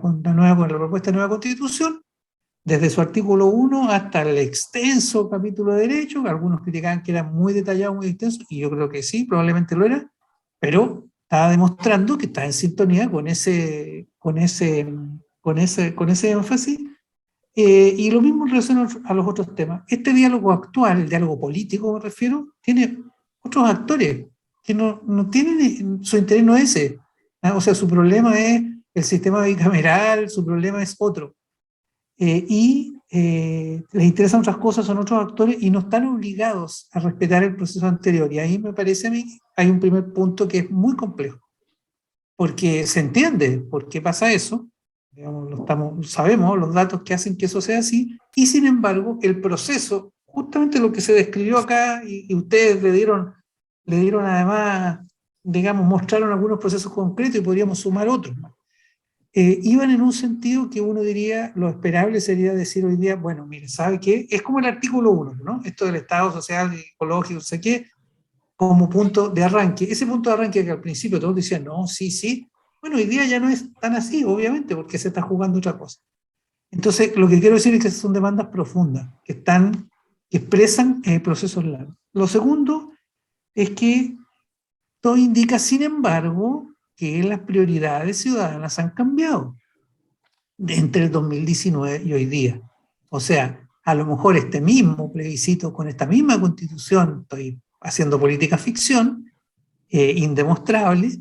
propuesta de nueva Constitución, desde su artículo 1 hasta el extenso capítulo de derecho, que algunos criticaban que era muy detallado, muy extenso, y yo creo que sí, probablemente lo era, pero estaba demostrando que está en sintonía con ese énfasis. Y lo mismo en relación a los otros temas. Este diálogo actual, el diálogo político me refiero, tiene otros actores que no tienen, su interés no es ese. O sea, su problema es el sistema bicameral, su problema es otro. Les interesan otras cosas, son otros actores y no están obligados a respetar el proceso anterior. Y ahí me parece a mí que hay un primer punto que es muy complejo, porque se entiende por qué pasa eso, digamos, sabemos los datos que hacen que eso sea así, y sin embargo el proceso, justamente lo que se describió acá, y ustedes le dieron además, digamos, mostraron algunos procesos concretos y podríamos sumar otros, ¿no? Iban en un sentido que uno diría, lo esperable sería decir hoy día, bueno, mire, ¿sabe qué? Es como el artículo 1, ¿no? Esto del Estado social, ecológico, no sé qué, como punto de arranque. Ese punto de arranque que al principio todos decían, no, sí, bueno, hoy día ya no es tan así, obviamente, porque se está jugando otra cosa. Entonces, lo que quiero decir es que son demandas profundas, que expresan procesos largos. Lo segundo es que todo indica, sin embargo, que las prioridades ciudadanas han cambiado entre el 2019 y hoy día. O sea, a lo mejor este mismo plebiscito, con esta misma constitución, estoy haciendo política ficción, indemostrable,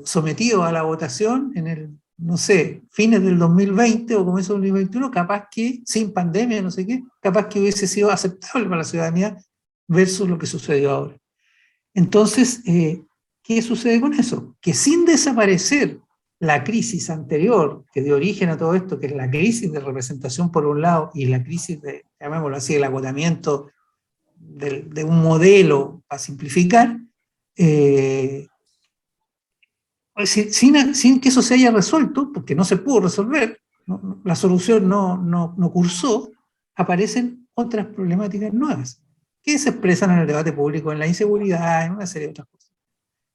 sometido a la votación en el, no sé, fines del 2020 o comienzo del 2021, capaz que, sin pandemia, no sé qué, capaz que hubiese sido aceptable para la ciudadanía versus lo que sucedió ahora. Entonces, ¿qué sucede con eso? Que sin desaparecer la crisis anterior que dio origen a todo esto, que es la crisis de representación por un lado y la crisis de, llamémoslo así, el agotamiento de un modelo, para simplificar, sin que eso se haya resuelto, porque no se pudo resolver, la solución no cursó, aparecen otras problemáticas nuevas, que se expresan en el debate público, en la inseguridad, en una serie de otras cosas.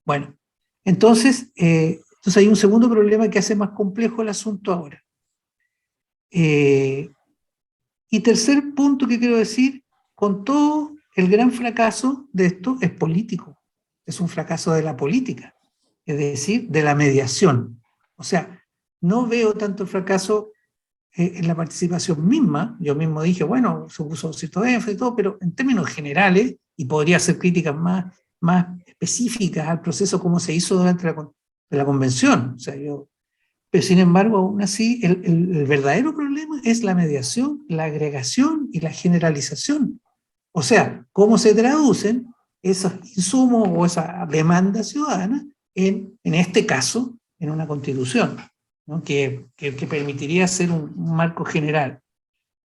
Bueno, entonces hay un segundo problema que hace más complejo el asunto ahora. Y tercer punto que quiero decir, con todo el gran fracaso de esto es político, es un fracaso de la política, es decir, de la mediación. O sea, no veo tanto el fracaso en la participación misma. Yo mismo dije, bueno, se puso cierto énfasis y todo, pero en términos generales, y podría hacer críticas más específicas al proceso como se hizo durante la convención. O sea, pero sin embargo, aún así, el verdadero problema es la mediación, la agregación y la generalización. O sea, cómo se traducen esos insumos o esa demanda ciudadana en este caso, en una constitución, ¿no? que permitiría hacer un marco general.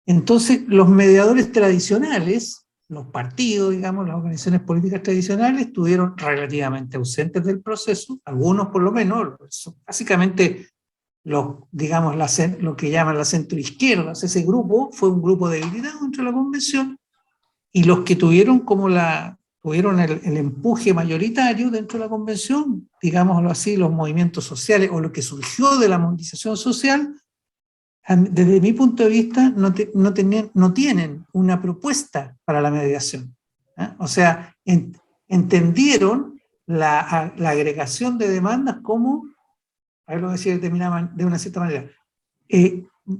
Entonces, los mediadores tradicionales, los partidos, digamos, las organizaciones políticas tradicionales, estuvieron relativamente ausentes del proceso, algunos por lo menos, básicamente lo que llaman la centroizquierda, ese grupo fue un grupo debilitado dentro de la convención, y los que tuvieron el empuje mayoritario dentro de la convención, digámoslo así, los movimientos sociales o lo que surgió de la movilización social, desde mi punto de vista no tienen una propuesta para la mediación. O sea, entendieron la agregación de demandas como, a ver lo decía de una cierta manera,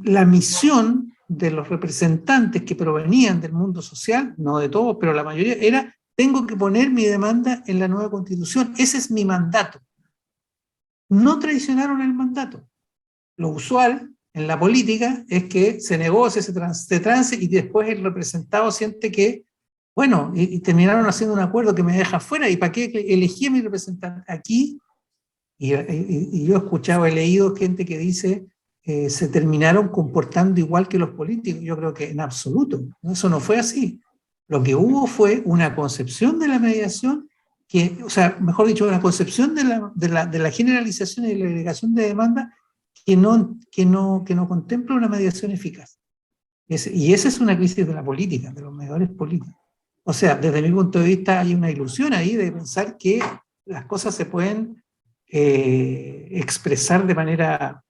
la misión de los representantes que provenían del mundo social, no de todos, pero la mayoría, era: tengo que poner mi demanda en la nueva constitución, ese es mi mandato. No traicionaron el mandato. Lo usual en la política es que se negocia, se trance y después el representado siente que, bueno, y terminaron haciendo un acuerdo que me deja fuera, ¿y para qué elegí a mi representante? Aquí, y yo he escuchado, he leído gente que dice, se terminaron comportando igual que los políticos. Yo creo que en absoluto, eso no fue así. Lo que hubo fue una concepción de la mediación, o sea, mejor dicho, una concepción de la generalización y la agregación de demanda que no contempla una mediación eficaz. Y esa es una crisis de la política, de los mediadores políticos. O sea, desde mi punto de vista hay una ilusión ahí de pensar que las cosas se pueden expresar de manera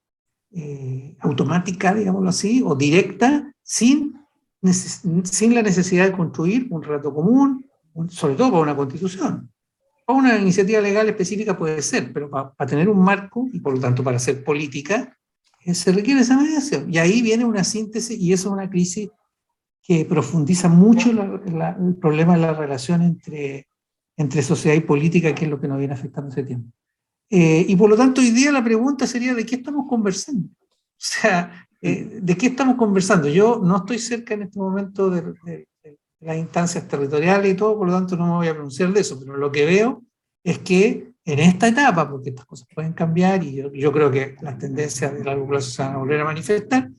automática, digámoslo así, o directa, sin la necesidad de construir un relato común, sobre todo para una constitución. Para una iniciativa legal específica puede ser, pero para tener un marco, y por lo tanto para hacer política, se requiere esa mediación. Y ahí viene una síntesis, y eso es una crisis que profundiza mucho el problema de la relación entre sociedad y política, que es lo que nos viene afectando hace tiempo. Y por lo tanto, hoy día la pregunta sería: ¿de qué estamos conversando? O sea, ¿de qué estamos conversando? Yo no estoy cerca en este momento de las instancias territoriales y todo, por lo tanto no me voy a pronunciar de eso, pero lo que veo es que en esta etapa, porque estas cosas pueden cambiar y yo creo que las tendencias de largo plazo se van a volver a manifestar,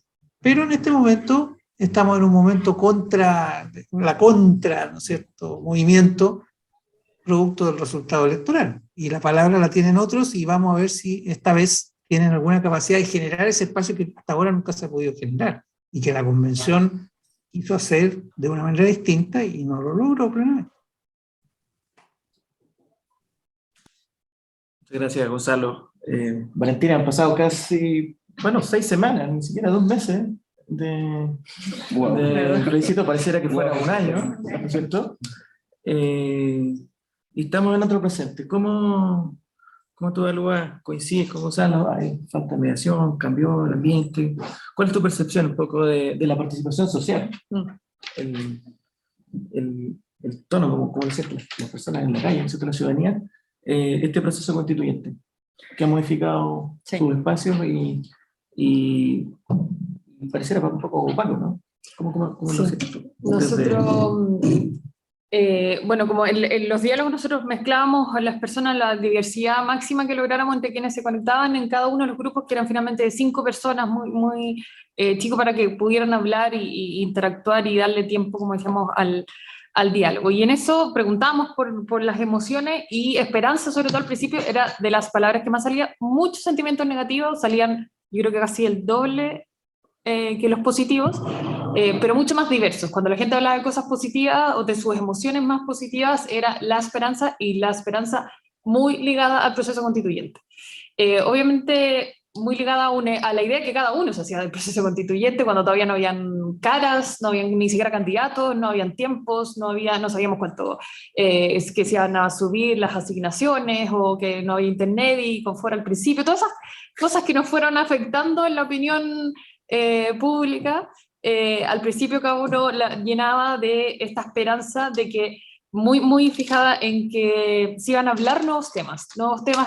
pero en este momento estamos en un momento contra, ¿no es cierto?, movimiento producto del resultado electoral. Y la palabra la tienen otros, y vamos a ver si esta vez tienen alguna capacidad de generar ese espacio que hasta ahora nunca se ha podido generar, y que la convención quiso hacer de una manera distinta y no lo logró plenamente. Muchas gracias, Gonzalo. Valentina, han pasado casi, 6 semanas, ni siquiera 2 meses de plebiscito, pareciera que fuera un año, ¿no es cierto? Y estamos en otro presente. ¿Cómo tú evalúas, coincides con Gonzalo? ¿Hay falta de mediación? ¿Cambió el ambiente? ¿Cuál es tu percepción un poco de la participación social? El tono, como decías, las personas en la calle, ¿no es cierto?, la ciudadanía, este proceso constituyente, que ha modificado sus espacios y pareciera un poco opaco, ¿no? ¿Cómo lo sientes tú? Nosotros... bueno, como en los diálogos nosotros mezclábamos a las personas, la diversidad máxima que lográramos entre quienes se conectaban en cada uno de los grupos, que eran finalmente de 5 personas, muy chicos, para que pudieran hablar y interactuar y darle tiempo, como decíamos, al diálogo. Y en eso preguntábamos por las emociones, y esperanza, sobre todo al principio, era de las palabras que más salía. Muchos sentimientos negativos salían, yo creo que casi el doble que los positivos, pero mucho más diversos. Cuando la gente hablaba de cosas positivas o de sus emociones más positivas, era la esperanza, y la esperanza muy ligada al proceso constituyente. Obviamente muy ligada a la idea que cada uno se hacía del proceso constituyente, cuando todavía no habían caras, no habían ni siquiera candidatos, no habían tiempos, no sabíamos cuánto es que se iban a subir las asignaciones, o que no había internet y con fuera al principio, todas esas cosas que nos fueron afectando en la opinión pública. Al principio cada uno la llenaba de esta esperanza de que muy fijada en que se iban a hablar nuevos temas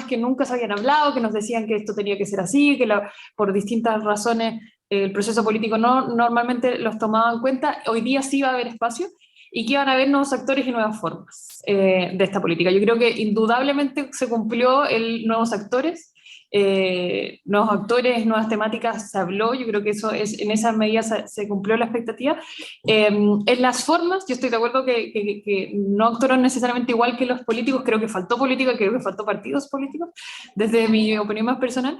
que nunca se habían hablado, que nos decían que esto tenía que ser así, que por distintas razones el proceso político no normalmente los tomaba en cuenta. Hoy día sí va a haber espacio, y que iban a haber nuevos actores y nuevas formas de esta política. Yo creo que indudablemente se cumplió el nuevos actores, nuevas temáticas, se habló. Yo creo que eso en esa medida se cumplió la expectativa. En las formas, yo estoy de acuerdo que no actuaron necesariamente igual que los políticos. Creo que faltó política, creo que faltó partidos políticos, desde mi opinión más personal,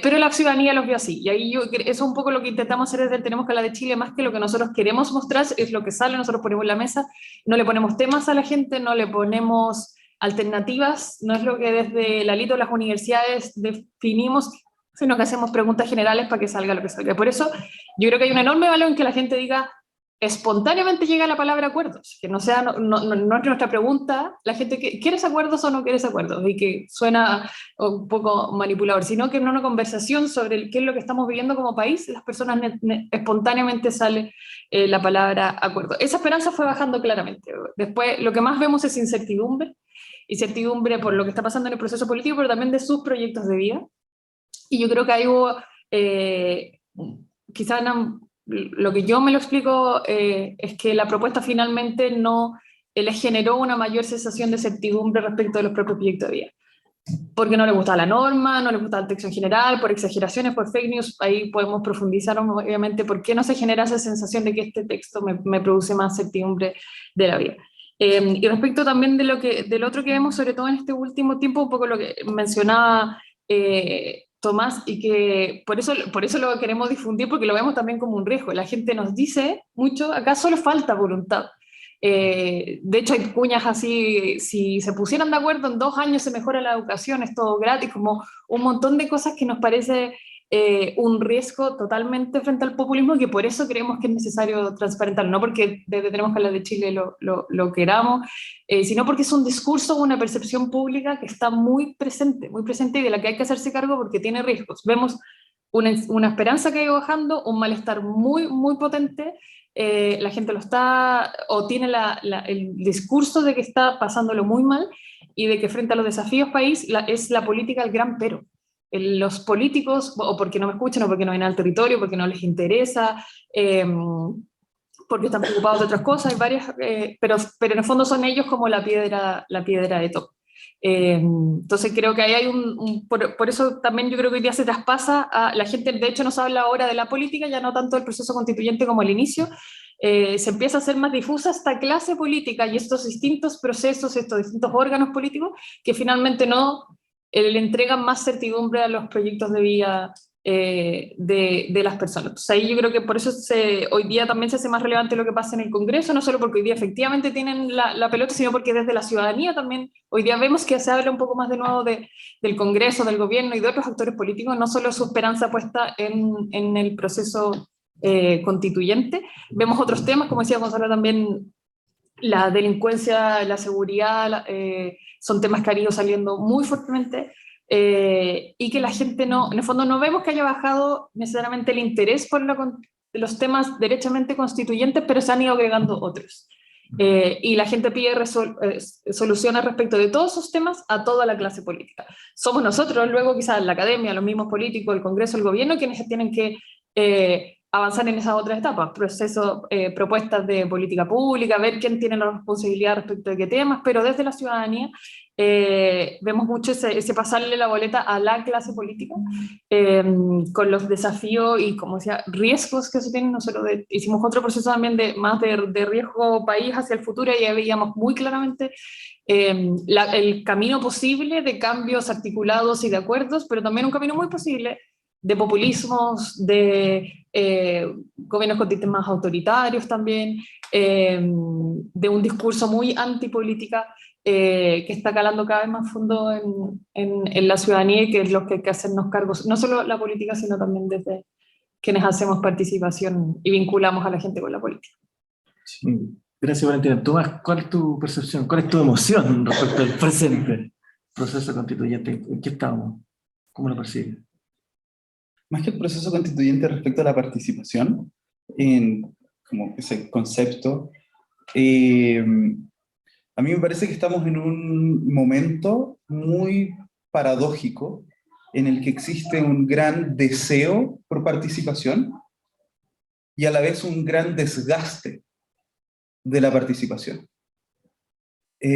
pero la ciudadanía los vio así, y ahí eso es un poco lo que intentamos hacer desde el Tenemos que hablar de Chile. Más que lo que nosotros queremos mostrar, es lo que sale. Nosotros ponemos en la mesa, no le ponemos temas a la gente, no le ponemos alternativas, no es lo que desde el alito de las universidades definimos, sino que hacemos preguntas generales para que salga lo que salga. Por eso yo creo que hay un enorme valor en que la gente diga, espontáneamente llega la palabra acuerdos, que no es nuestra pregunta, la gente que ¿quieres acuerdos o no quieres acuerdos? Y que suena un poco manipulador, sino que en una conversación sobre qué es lo que estamos viviendo como país, las personas espontáneamente sale la palabra acuerdo. Esa esperanza fue bajando claramente. Después lo que más vemos es incertidumbre por lo que está pasando en el proceso político, pero también de sus proyectos de vida. Y yo creo que ahí hubo, quizás lo que yo me lo explico, es que la propuesta finalmente no les generó una mayor sensación de certidumbre respecto de los propios proyectos de vida. Porque no les gustaba la norma, no les gustaba el texto en general, por exageraciones, por fake news. Ahí podemos profundizar obviamente por qué no se genera esa sensación de que este texto me produce más certidumbre de la vida. Y respecto también del otro que vemos, sobre todo en este último tiempo, un poco lo que mencionaba Tomás, y que por eso lo queremos difundir, porque lo vemos también como un riesgo. La gente nos dice mucho, acá solo falta voluntad. De hecho hay cuñas así, si se pusieran de acuerdo en 2 años se mejora la educación, es todo gratis, como un montón de cosas que nos parece un riesgo totalmente frente al populismo, y que por eso creemos que es necesario transparentarlo, no porque desde Tenemos que hablar de Chile lo queramos, sino porque es un discurso, una percepción pública que está muy presente y de la que hay que hacerse cargo porque tiene riesgos. Vemos una esperanza que ha ido bajando, un malestar muy potente. La gente tiene el discurso de que está pasándolo muy mal, y de que frente a los desafíos país es la política el gran pero. Los políticos, o porque no me escuchan, o porque no vienen al territorio, porque no les interesa, porque están preocupados de otras cosas, hay varias, pero en el fondo son ellos como la piedra de toque. Entonces creo que ahí hay por eso también yo creo que hoy día se traspasa a la gente. De hecho nos habla ahora de la política, ya no tanto del proceso constituyente como al inicio. Se empieza a hacer más difusa esta clase política y estos distintos procesos, estos distintos órganos políticos que finalmente no le entregan más certidumbre a los proyectos de vida de las personas. Entonces ahí yo creo que por eso hoy día también se hace más relevante lo que pasa en el Congreso, no solo porque hoy día efectivamente tienen la pelota, sino porque desde la ciudadanía también hoy día vemos que se habla un poco más de nuevo del Congreso, del gobierno y de otros actores políticos, no solo su esperanza puesta en el proceso constituyente. Vemos otros temas, como decía Gonzalo también, la delincuencia, la seguridad, son temas que han ido saliendo muy fuertemente, y que la gente en el fondo no vemos que haya bajado necesariamente el interés por los temas derechamente constituyentes, pero se han ido agregando otros. Y la gente pide soluciones respecto de todos esos temas a toda la clase política. Somos nosotros, luego quizás la academia, los mismos políticos, el Congreso, el gobierno, quienes tienen que avanzar en esas otras etapas, propuestas de política pública, ver quién tiene la responsabilidad respecto de qué temas, pero desde la ciudadanía vemos mucho ese pasarle la boleta a la clase política, con los desafíos y, como decía, riesgos que eso tiene. Nosotros hicimos otro proceso también más de riesgo país hacia el futuro, y ya veíamos muy claramente el camino posible de cambios articulados y de acuerdos, pero también un camino muy posible de populismos, de gobiernos con tintes más autoritarios también, de un discurso muy antipolítica que está calando cada vez más fondo en la ciudadanía, y que es lo que hay que hacernos cargos, no solo la política, sino también desde quienes hacemos participación y vinculamos a la gente con la política. Sí. Gracias, Valentina. Tomás, ¿cuál es tu percepción? ¿Cuál es tu emoción respecto al presente proceso constituyente? ¿En qué estamos? ¿Cómo lo percibes? Más que el proceso constituyente respecto a la participación, como ese concepto, a mí me parece que estamos en un momento muy paradójico en el que existe un gran deseo por participación y a la vez un gran desgaste de la participación. Y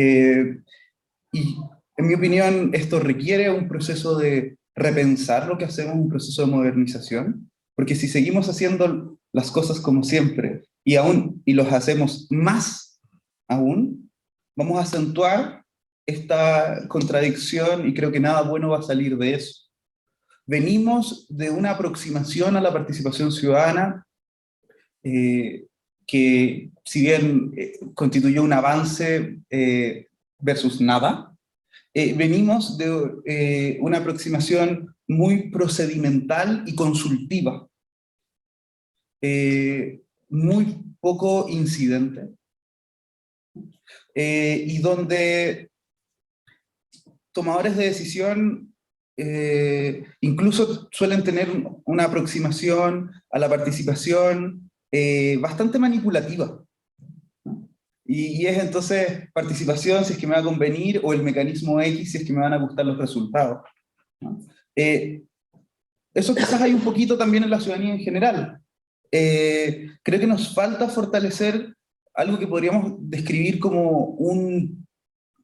en mi opinión esto requiere un proceso de repensar lo que hacemos, un proceso de modernización, porque si seguimos haciendo las cosas como siempre y los hacemos más aún, vamos a acentuar esta contradicción y creo que nada bueno va a salir de eso. Venimos de una aproximación a la participación ciudadana que, si bien constituyó un avance versus nada, venimos de una aproximación muy procedimental y consultiva, muy poco incidente, y donde tomadores de decisión incluso suelen tener una aproximación a la participación bastante manipulativa. Y es entonces participación si es que me va a convenir, o el mecanismo X si es que me van a gustar los resultados, ¿no? Eso quizás hay un poquito también en la ciudadanía en general. Creo que nos falta fortalecer algo que podríamos describir como un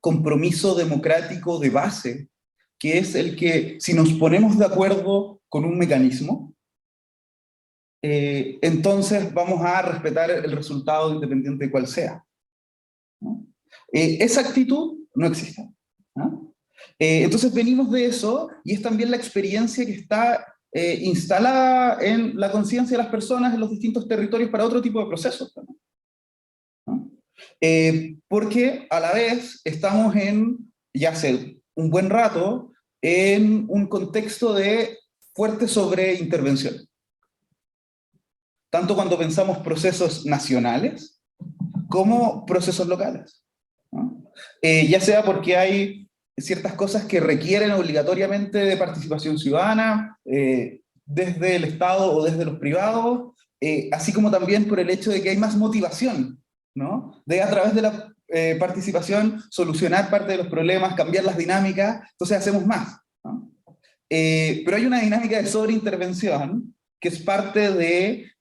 compromiso democrático de base, que es el que, si nos ponemos de acuerdo con un mecanismo, entonces vamos a respetar el resultado independiente de cuál sea, ¿no? Esa actitud no existe, ¿no? Entonces venimos de eso, y es también la experiencia que está instalada en la conciencia de las personas en los distintos territorios para otro tipo de procesos, ¿no? Porque a la vez estamos ya hace un buen rato, en un contexto de fuerte sobreintervención. Tanto cuando pensamos procesos nacionales, como procesos locales, ¿no? Ya sea porque hay ciertas cosas que requieren obligatoriamente de participación ciudadana, desde el Estado o desde los privados, así como también por el hecho de que hay más motivación, ¿no? De a través de la participación solucionar parte de los problemas, cambiar las dinámicas, entonces hacemos más, ¿no? Pero hay una dinámica de sobreintervención que es parte de,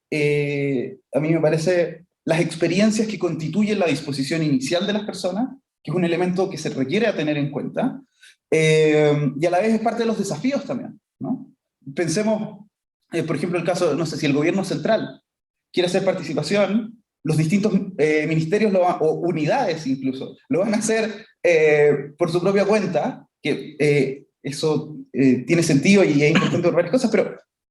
a mí me parece, las experiencias que constituyen la disposición inicial de las personas, que es un elemento que se requiere a tener en cuenta, y a la vez es parte de los desafíos también, ¿no? Pensemos, por ejemplo, el caso, no sé, si el gobierno central quiere hacer participación, los distintos ministerios o unidades incluso, lo van a hacer por su propia cuenta, que eso tiene sentido y es importante por varias cosas,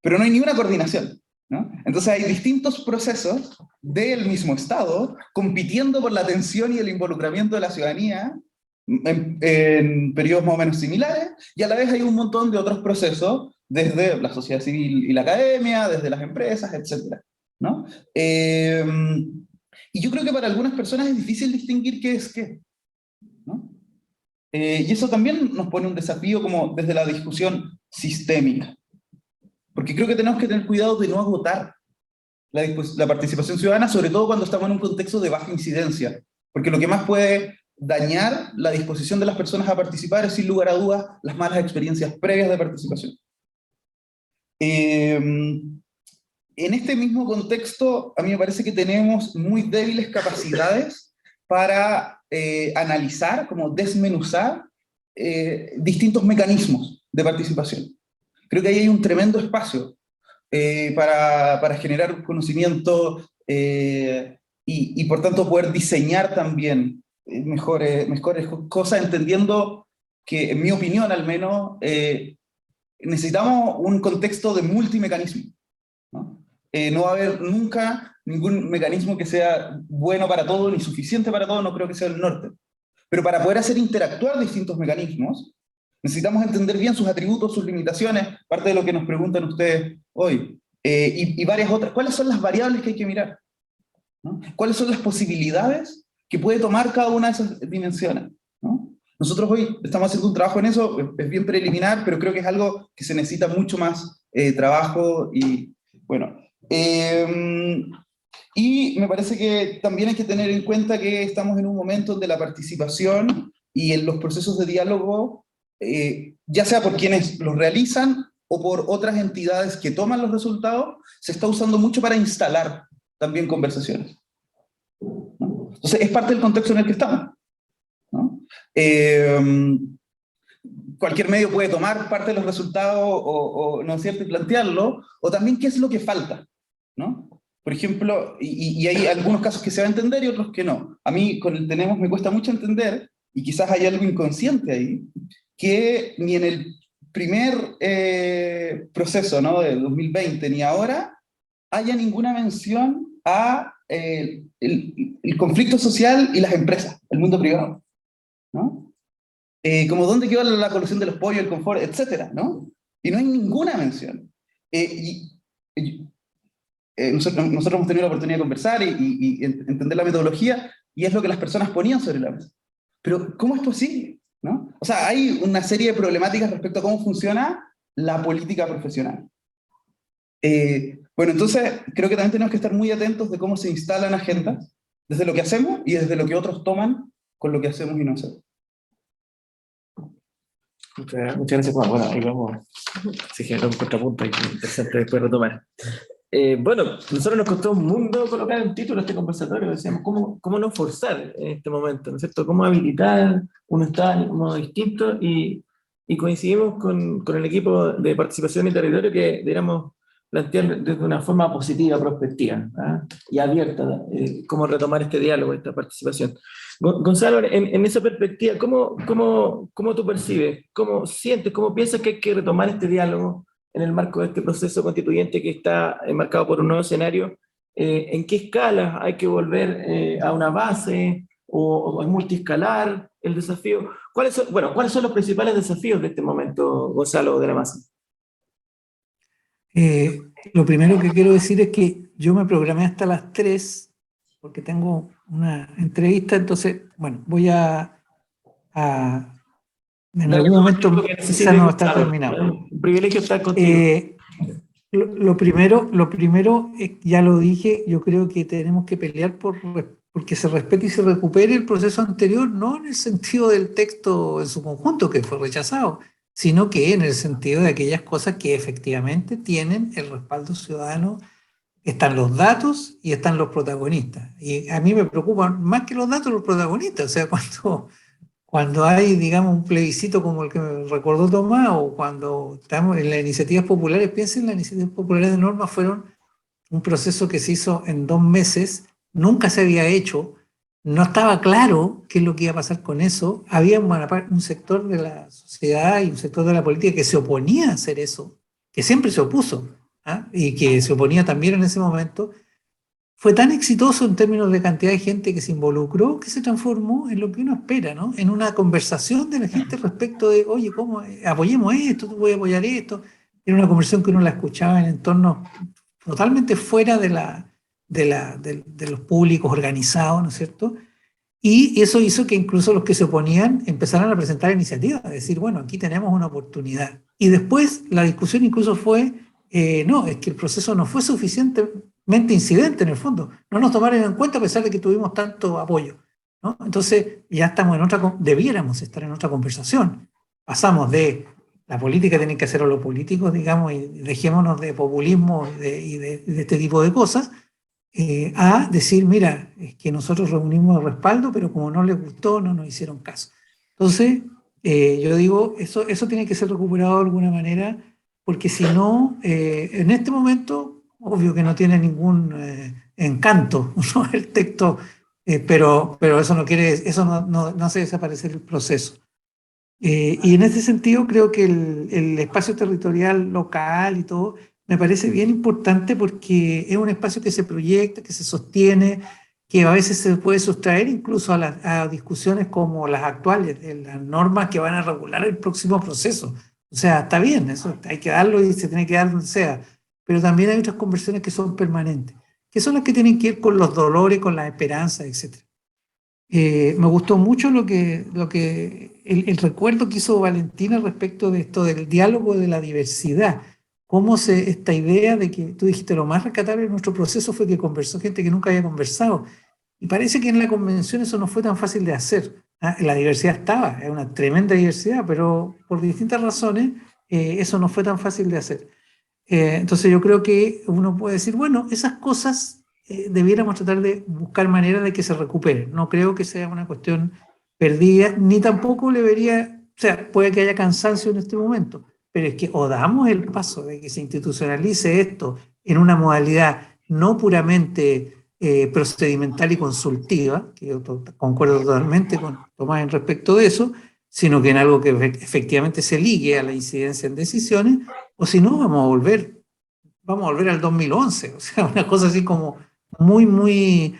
pero no hay ni una coordinación, ¿no? Entonces hay distintos procesos del mismo Estado compitiendo por la atención y el involucramiento de la ciudadanía en periodos más o menos similares, y a la vez hay un montón de otros procesos desde la sociedad civil y la academia, desde las empresas, etc., ¿no? Y yo creo que para algunas personas es difícil distinguir qué es qué, ¿no? Y eso también nos pone un desafío como desde la discusión sistémica, porque creo que tenemos que tener cuidado de no agotar la participación ciudadana, sobre todo cuando estamos en un contexto de baja incidencia, porque lo que más puede dañar la disposición de las personas a participar es, sin lugar a dudas, las malas experiencias previas de participación. en este mismo contexto, a mí me parece que tenemos muy débiles capacidades para analizar, como desmenuzar, distintos mecanismos de participación. Creo que ahí hay un tremendo espacio para generar conocimiento y por tanto poder diseñar también mejores cosas, entendiendo que, en mi opinión al menos, necesitamos un contexto de multimecanismo, ¿no? No va a haber nunca ningún mecanismo que sea bueno para todo, ni suficiente para todo, no creo que sea el norte. Pero para poder hacer interactuar distintos mecanismos, necesitamos entender bien sus atributos, sus limitaciones, parte de lo que nos preguntan ustedes hoy, y varias otras. ¿Cuáles son las variables que hay que mirar? ¿No? ¿Cuáles son las posibilidades que puede tomar cada una de esas dimensiones? ¿No? Nosotros hoy estamos haciendo un trabajo en eso, es bien preliminar, pero creo que es algo que se necesita mucho más trabajo y, bueno. Y me parece que también hay que tener en cuenta que estamos en un momento donde la participación y en los procesos de diálogo, ya sea por quienes los realizan o por otras entidades que toman los resultados, se está usando mucho para instalar también conversaciones, ¿no? Entonces es parte del contexto en el que estamos, ¿no? Cualquier medio puede tomar parte de los resultados o ¿no es cierto?, y plantearlo, o también qué es lo que falta, ¿no? Por ejemplo, y hay algunos casos que se va a entender y otros que no. A mí con el tenemos me cuesta mucho entender, y quizás hay algo inconsciente ahí, que ni en el primer proceso, ¿no?, del 2020 ni ahora haya ninguna mención a el conflicto social y las empresas, el mundo privado, ¿no? Como dónde quedó la colusión de los pollos, el confort, etcétera, ¿no? Y no hay ninguna mención. Nosotros hemos tenido la oportunidad de conversar y entender la metodología, y es lo que las personas ponían sobre la mesa. Pero, ¿cómo es posible? ¿No? O sea, hay una serie de problemáticas respecto a cómo funciona la política profesional. Bueno, entonces, creo que también tenemos que estar muy atentos de cómo se instalan agendas, desde lo que hacemos y desde lo que otros toman con lo que hacemos y no hacemos. Muchas gracias, Juan. Bueno, ahí vamos. Se generó un contrapunto ahí, interesante después retomar. Bueno, nosotros nos costó un mundo colocar un título a este conversatorio. Decíamos, ¿cómo no forzar en este momento? ¿No es cierto? ¿Cómo habilitar un estado en un modo distinto? Y coincidimos con el equipo de participación y territorio que deberíamos plantear desde una forma positiva, prospectiva, ¿ah?, y abierta, cómo retomar este diálogo, esta participación. Gonzalo, en esa perspectiva, ¿cómo tú percibes, cómo sientes, cómo piensas que hay que retomar este diálogo en el marco de este proceso constituyente que está enmarcado por un nuevo escenario? ¿En qué escala hay que volver a una base o es multiescalar el desafío? ¿Cuáles son los principales desafíos de este momento, Gonzalo de la Maza? Lo primero que quiero decir es que yo me programé hasta las 3 porque tengo una entrevista, entonces, bueno, voy en algún momento quizás no está terminado. Un privilegio estar contigo. Lo primero, ya lo dije, yo creo que tenemos que pelear porque se respete y se recupere el proceso anterior, no en el sentido del texto en su conjunto, que fue rechazado, sino que en el sentido de aquellas cosas que efectivamente tienen el respaldo ciudadano. Están los datos y están los protagonistas. Y a mí me preocupan más que los datos los protagonistas. O sea, cuando hay, digamos, un plebiscito como el que me recordó Tomás, o cuando estamos en las iniciativas populares, piensen, las iniciativas populares de norma fueron un proceso que se hizo en 2 meses, nunca se había hecho, no estaba claro qué es lo que iba a pasar con eso. Había un sector de la sociedad y un sector de la política que se oponía a hacer eso, que siempre se opuso, ¿ah?, y que se oponía también en ese momento. Fue tan exitoso en términos de cantidad de gente que se involucró, que se transformó en lo que uno espera, ¿no? En una conversación de la gente respecto de, oye, ¿cómo apoyemos esto? ¿Tú puedes apoyar esto? Era una conversación que uno la escuchaba en entornos totalmente fuera de los públicos organizados, ¿no es cierto? Y eso hizo que incluso los que se oponían empezaran a presentar iniciativas, a decir, bueno, aquí tenemos una oportunidad. Y después la discusión incluso fue, no, es que el proceso no fue suficientemente incidente en el fondo, no nos tomaron en cuenta a pesar de que tuvimos tanto apoyo, ¿no? Entonces ya estamos debiéramos estar en otra conversación. Pasamos de la política tiene que hacerlo los políticos, digamos, y dejémonos de populismo y de este tipo de cosas, a decir, mira, es que nosotros reunimos respaldo, pero como no les gustó, no nos hicieron caso. Entonces, yo digo, eso tiene que ser recuperado de alguna manera, porque si no, en este momento, obvio que no tiene ningún encanto, ¿no? El texto, pero eso no hace desaparecer el proceso. Y en ese sentido creo que el espacio territorial local y todo me parece bien importante porque es un espacio que se proyecta, que se sostiene, que a veces se puede sustraer incluso a discusiones como las actuales, de las normas que van a regular el próximo proceso. O sea, está bien, eso hay que darlo y se tiene que dar donde sea, pero también hay otras conversaciones que son permanentes, que son las que tienen que ir con los dolores, con las esperanzas, etc. Me gustó mucho el recuerdo que hizo Valentina respecto de esto del diálogo de la diversidad. Esta idea de que tú dijiste lo más rescatable de nuestro proceso fue que conversó gente que nunca había conversado. Y parece que en la convención eso no fue tan fácil de hacer. La diversidad estaba, es una tremenda diversidad, pero por distintas razones eso no fue tan fácil de hacer. Entonces yo creo que uno puede decir, bueno, esas cosas debiéramos tratar de buscar maneras de que se recuperen. No creo que sea una cuestión perdida, ni tampoco le vería, o sea, puede que haya cansancio en este momento, pero es que o damos el paso de que se institucionalice esto en una modalidad no puramente procedimental y consultiva, que yo concuerdo totalmente con Tomás en respecto de eso, sino que en algo que efectivamente se ligue a la incidencia en decisiones, o si no, vamos a volver al 2011, o sea, una cosa así como muy,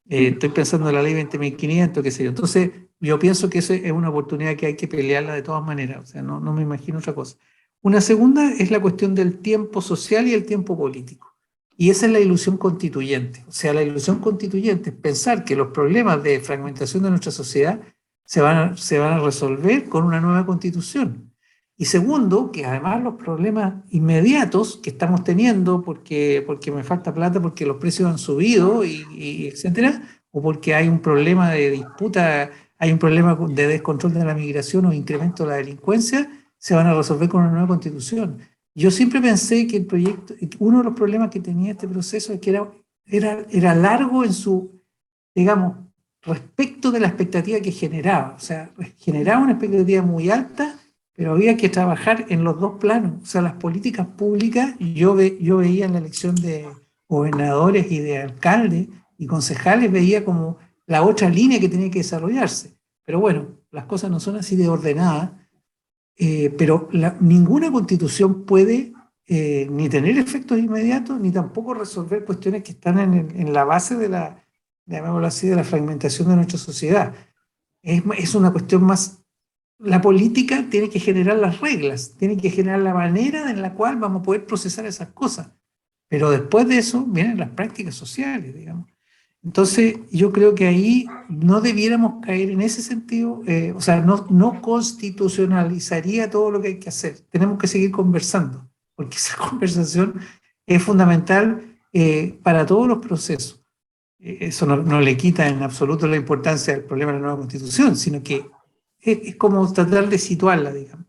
estoy pensando en la ley 20.500, qué sé yo. Entonces, yo pienso que esa es una oportunidad que hay que pelearla de todas maneras, o sea, no me imagino otra cosa. Una segunda es la cuestión del tiempo social y el tiempo político. Y esa es la ilusión constituyente. O sea, la ilusión constituyente es pensar que los problemas de fragmentación de nuestra sociedad se van a resolver con una nueva constitución. Y segundo, que además los problemas inmediatos que estamos teniendo, porque me falta plata, porque los precios han subido, y etcétera, o porque hay un problema de disputa, hay un problema de descontrol de la migración o incremento de la delincuencia, se van a resolver con una nueva constitución. Yo siempre pensé que uno de los problemas que tenía este proceso es que era largo en su, digamos, respecto de la expectativa que generaba. O sea, generaba una expectativa muy alta, pero había que trabajar en los dos planos. O sea, las políticas públicas, yo veía en la elección de gobernadores y de alcaldes y concejales, veía como la otra línea que tenía que desarrollarse. Pero bueno, las cosas no son así de ordenadas, pero ninguna constitución puede ni tener efectos inmediatos, ni tampoco resolver cuestiones que están en la base de llamémoslo así, de la fragmentación de nuestra sociedad. Es una cuestión más. La política tiene que generar las reglas, tiene que generar la manera en la cual vamos a poder procesar esas cosas. Pero después de eso vienen las prácticas sociales, digamos. Entonces, yo creo que ahí no debiéramos caer en ese sentido, o sea, no constitucionalizaría todo lo que hay que hacer. Tenemos que seguir conversando, porque esa conversación es fundamental para todos los procesos. Eso no le quita en absoluto la importancia del problema de la nueva constitución, sino que es como tratar de situarla, digamos.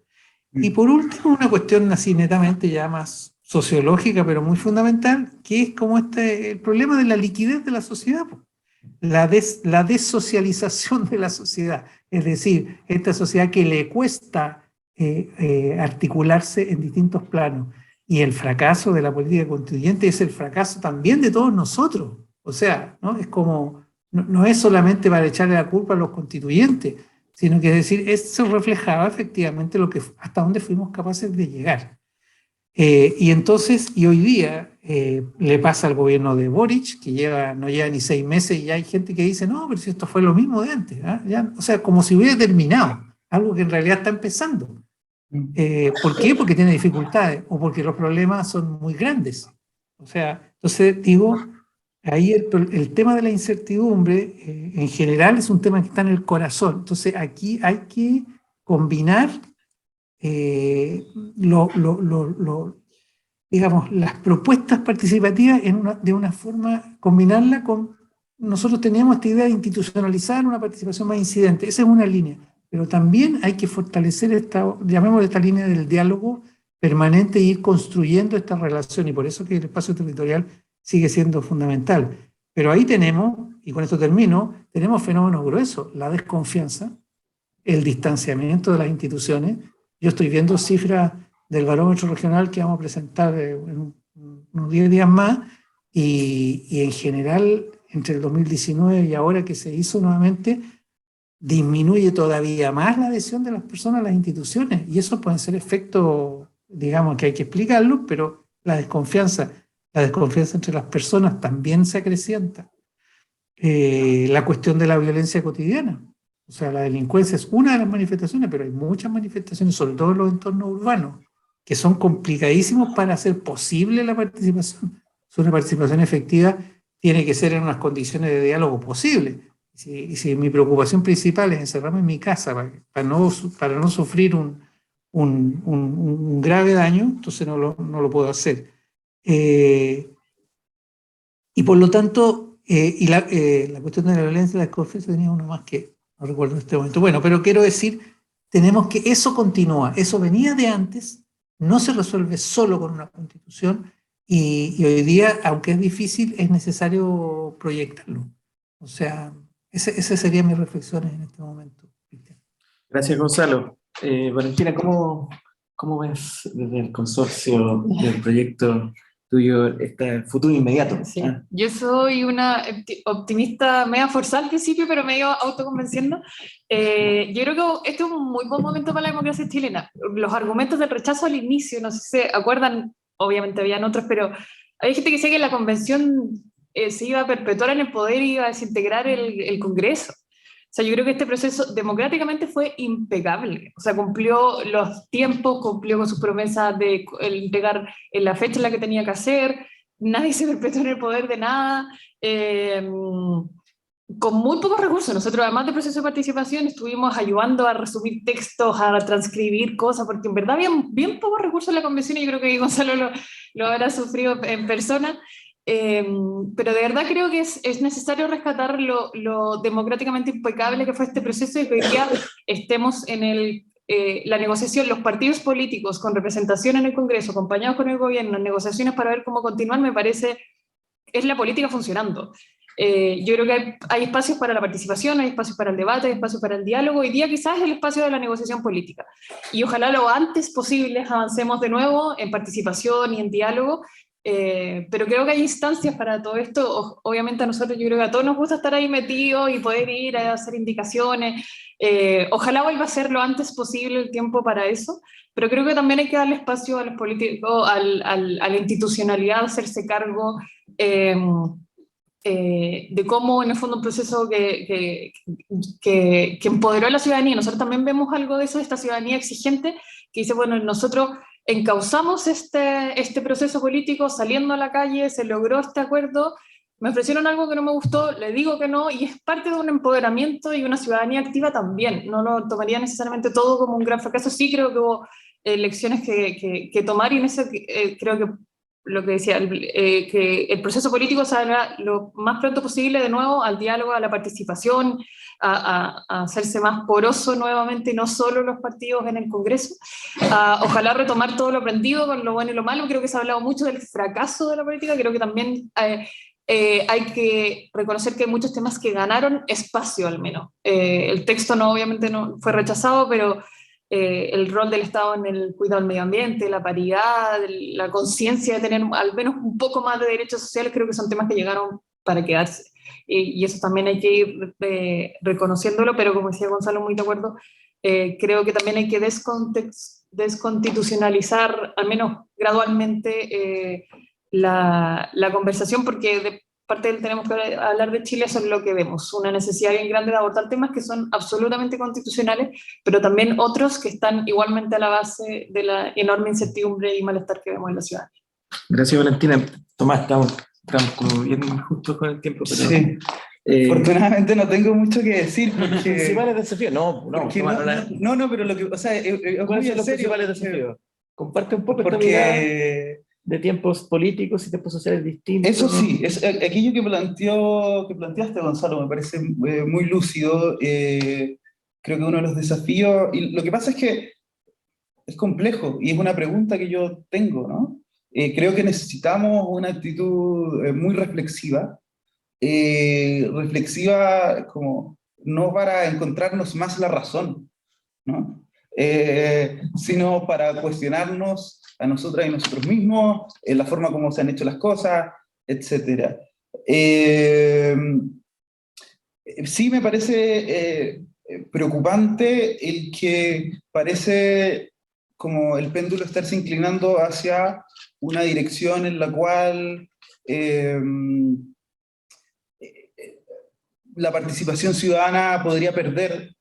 Y por último, una cuestión así netamente ya más sociológica, pero muy fundamental, que es como el problema de la liquidez de la sociedad, la desocialización de la sociedad, es decir, esta sociedad que le cuesta articularse en distintos planos. Y el fracaso de la política constituyente es el fracaso también de todos nosotros. O sea, ¿no? Es como, no es solamente para echarle la culpa a los constituyentes, sino que es decir, eso reflejaba efectivamente hasta dónde fuimos capaces de llegar. Y hoy día le pasa al gobierno de Boric, que no lleva ni 6 meses, y ya hay gente que dice, no, pero si esto fue lo mismo de antes. O sea, como si hubiera terminado, algo que en realidad está empezando. ¿Por qué? Porque tiene dificultades, o porque los problemas son muy grandes. O sea, entonces digo, ahí el tema de la incertidumbre en general es un tema que está en el corazón. Entonces aquí hay que combinar digamos, las propuestas participativas de una forma, combinarla con, nosotros teníamos esta idea de institucionalizar una participación más incidente, esa es una línea, pero también hay que fortalecer llamémosle esta línea del diálogo permanente e ir construyendo esta relación, y por eso que el espacio territorial sigue siendo fundamental. Pero ahí tenemos, y con esto termino, tenemos fenómenos gruesos, la desconfianza, el distanciamiento de las instituciones. Yo estoy viendo cifras del barómetro regional que vamos a presentar en unos 10 días más, y en general, entre el 2019 y ahora que se hizo nuevamente, disminuye todavía más la adhesión de las personas a las instituciones, y eso pueden ser efectos, digamos, que hay que explicarlo, pero la desconfianza entre las personas también se acrecienta. La cuestión de la violencia cotidiana, o sea, la delincuencia es una de las manifestaciones, pero hay muchas manifestaciones, sobre todo en los entornos urbanos, que son complicadísimos para hacer posible la participación. Una participación efectiva tiene que ser en unas condiciones de diálogo posibles. Y si mi preocupación principal es encerrarme en mi casa para no sufrir un grave daño, entonces no lo puedo hacer. Y por lo tanto, la cuestión de la violencia y la desconfianza, tenía uno más que no recuerdo en este momento. Bueno, pero quiero decir, tenemos que eso continúa, eso venía de antes, no se resuelve solo con una constitución, y hoy día, aunque es difícil, es necesario proyectarlo. O sea, esas serían mis reflexiones en este momento, Cristian. Gracias, Gonzalo. Valentina, ¿cómo ves desde el consorcio del proyecto tuyo este futuro inmediato? Sí. Yo soy una optimista media forzada al principio, pero medio autoconvenciendo. Yo creo que este es un muy buen momento para la democracia chilena. Los argumentos del rechazo al inicio, no sé si se acuerdan, obviamente habían otros, pero hay gente que decía que la convención se iba a perpetuar en el poder y iba a desintegrar el Congreso. O sea, yo creo que este proceso democráticamente fue impecable. O sea, cumplió los tiempos, cumplió con sus promesas de entregar en la fecha en la que tenía que hacer, nadie se perpetuó en el poder de nada, con muy pocos recursos. Nosotros, además del proceso de participación, estuvimos ayudando a resumir textos, a transcribir cosas, porque en verdad había bien pocos recursos en la convención, y yo creo que Gonzalo lo habrá sufrido en persona. Pero de verdad creo que es necesario rescatar lo democráticamente impecable que fue este proceso, y que hoy día estemos en la negociación, los partidos políticos con representación en el Congreso, acompañados con el gobierno, en negociaciones para ver cómo continuar. Me parece, es la política funcionando. Yo creo que hay espacios para la participación, hay espacios para el debate, hay espacios para el diálogo. Hoy día quizás es el espacio de la negociación política, y ojalá lo antes posible avancemos de nuevo en participación y en diálogo. Pero creo que hay instancias para todo esto. Obviamente a nosotros, yo creo que a todos nos gusta estar ahí metidos y poder ir a hacer indicaciones. Ojalá vuelva a ser lo antes posible el tiempo para eso, pero creo que también hay que darle espacio a los políticos, a la institucionalidad, a hacerse cargo de cómo en el fondo un proceso que empoderó a la ciudadanía. Nosotros también vemos algo de eso, de esta ciudadanía exigente, que dice, bueno, nosotros encauzamos este proceso político saliendo a la calle, se logró este acuerdo, me ofrecieron algo que no me gustó, le digo que no, y es parte de un empoderamiento y una ciudadanía activa también. No lo tomaría necesariamente todo como un gran fracaso. Sí creo que hubo lecciones que tomar, y en eso creo que lo que decía, que el proceso político salga lo más pronto posible de nuevo al diálogo, a la participación, a hacerse más poroso nuevamente, y no solo los partidos en el Congreso. Ojalá retomar todo lo aprendido con lo bueno y lo malo. Creo que se ha hablado mucho del fracaso de la política. Creo que también hay que reconocer que hay muchos temas que ganaron espacio, al menos. El texto obviamente no fue rechazado, pero el rol del Estado en el cuidado del medio ambiente, la paridad, la conciencia de tener al menos un poco más de derechos sociales, creo que son temas que llegaron para quedarse. Y eso también hay que ir reconociéndolo, pero como decía Gonzalo, muy de acuerdo, creo que también hay que desconstitucionalizar, al menos gradualmente, la conversación, porque de parte del tenemos que hablar de Chile, eso es lo que vemos, una necesidad bien grande de abordar temas que son absolutamente constitucionales, pero también otros que están igualmente a la base de la enorme incertidumbre y malestar que vemos en la ciudad. Gracias, Valentina. Tomás, estamos como bien justos con el tiempo, pero... Sí. Afortunadamente no tengo mucho que decir, porque... Principales desafíos, no, pero lo que, o sea, ¿cuáles son los principales desafíos? Comparte un poco esta mirada de tiempos políticos y tiempos sociales distintos. Eso sí, es aquello que planteaste, Gonzalo, me parece muy lúcido. creo que uno de los desafíos, y lo que pasa es que es complejo, y es una pregunta que yo tengo, ¿no? Creo que necesitamos una actitud muy reflexiva, reflexiva como no para encontrarnos más la razón, ¿no? Sino para cuestionarnos a nosotras y nosotros mismos, la forma como se han hecho las cosas, etc. Sí me parece preocupante el que parece como el péndulo estarse inclinando hacia una dirección en la cual la participación ciudadana podría perder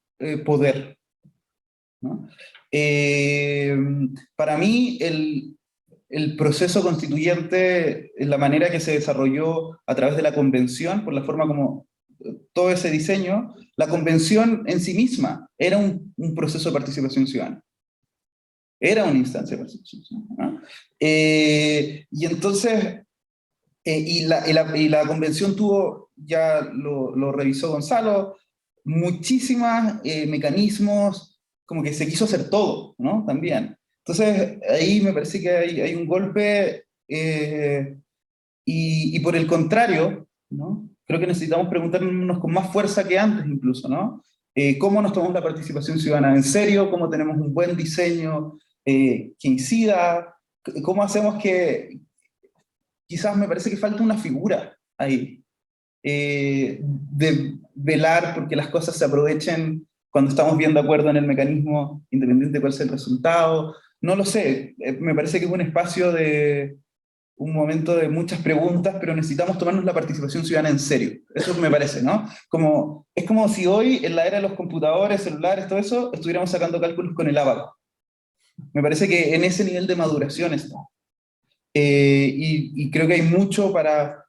poder, ¿no? Para mí, el proceso constituyente, la manera que se desarrolló a través de la convención, por la forma como todo ese diseño, la convención en sí misma era un proceso de participación ciudadana. Era una instancia de participación ciudadana, ¿no? Y entonces, y la convención tuvo, ya lo revisó Gonzalo, muchísimos mecanismos, como que se quiso hacer todo, ¿no? También. Entonces, ahí me parece que hay un golpe, y por el contrario, ¿no? Creo que necesitamos preguntarnos con más fuerza que antes incluso, ¿no? ¿Cómo nos tomamos la participación ciudadana en serio? ¿Cómo tenemos un buen diseño que incida? ¿Cómo hacemos que, quizás me parece que falta una figura ahí, de velar porque las cosas se aprovechen cuando estamos bien de acuerdo en el mecanismo, independiente de cuál sea el resultado? No lo sé, me parece que es un espacio de un momento de muchas preguntas, pero necesitamos tomarnos la participación ciudadana en serio. Eso me parece, ¿no? Es como si hoy, en la era de los computadores, celulares, todo eso, estuviéramos sacando cálculos con el abaco. Me parece que en ese nivel de maduración está. Y creo que hay mucho para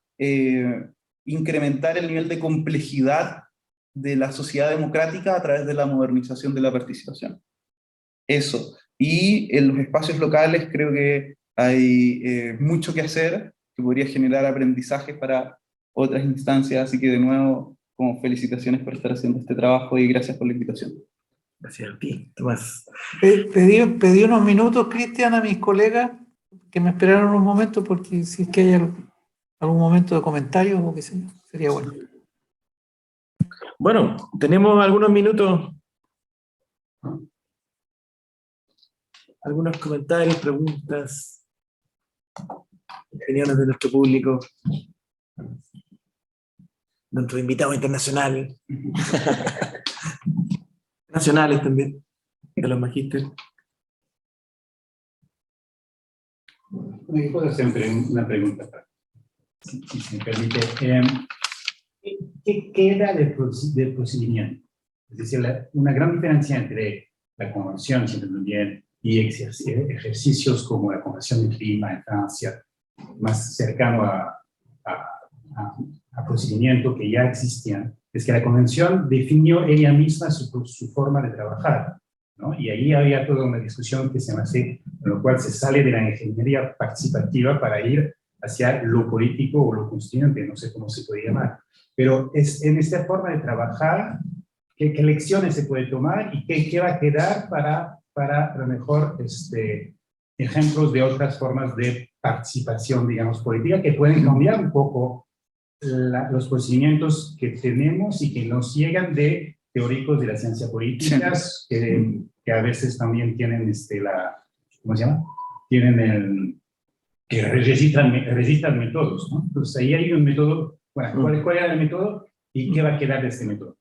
incrementar el nivel de complejidad de la sociedad democrática a través de la modernización de la participación. Eso. Y en los espacios locales creo que hay mucho que hacer, que podría generar aprendizajes para otras instancias, así que de nuevo, como felicitaciones por estar haciendo este trabajo y gracias por la invitación. Gracias a ti, Tomás. Pedí unos minutos, Cristian, a mis colegas que me esperaron unos momentos, porque si es que hay algún momento de comentarios o qué sé yo, sería bueno. Bueno, tenemos algunos minutos, algunos comentarios, preguntas, opiniones de nuestro público, nuestros invitados internacionales, nacionales también, de los magísteres. Me puedo hacer una pregunta, si me permite. ¿Qué queda del procedimiento? Es decir, una gran diferencia entre la convención, siempre muy bien, y ejercicios como la convención de clima en Francia, más cercano a procedimiento que ya existían, es que la convención definió ella misma su forma de trabajar, ¿no? Y ahí había toda una discusión que se hace, en lo cual se sale de la ingeniería participativa para ir hacia lo político o lo constituyente, no sé cómo se puede llamar. Pero es en esta forma de trabajar, ¿qué lecciones se puede tomar y qué va a quedar para a lo mejor ejemplos de otras formas de participación, digamos, política, que pueden cambiar un poco los procedimientos que tenemos y que nos llegan de teóricos de la ciencia políticas, que a veces también tienen ¿cómo se llama? Tienen que resistan métodos, ¿no? Entonces ahí hay un método, bueno, ¿cuál era el método y qué va a quedar de este método?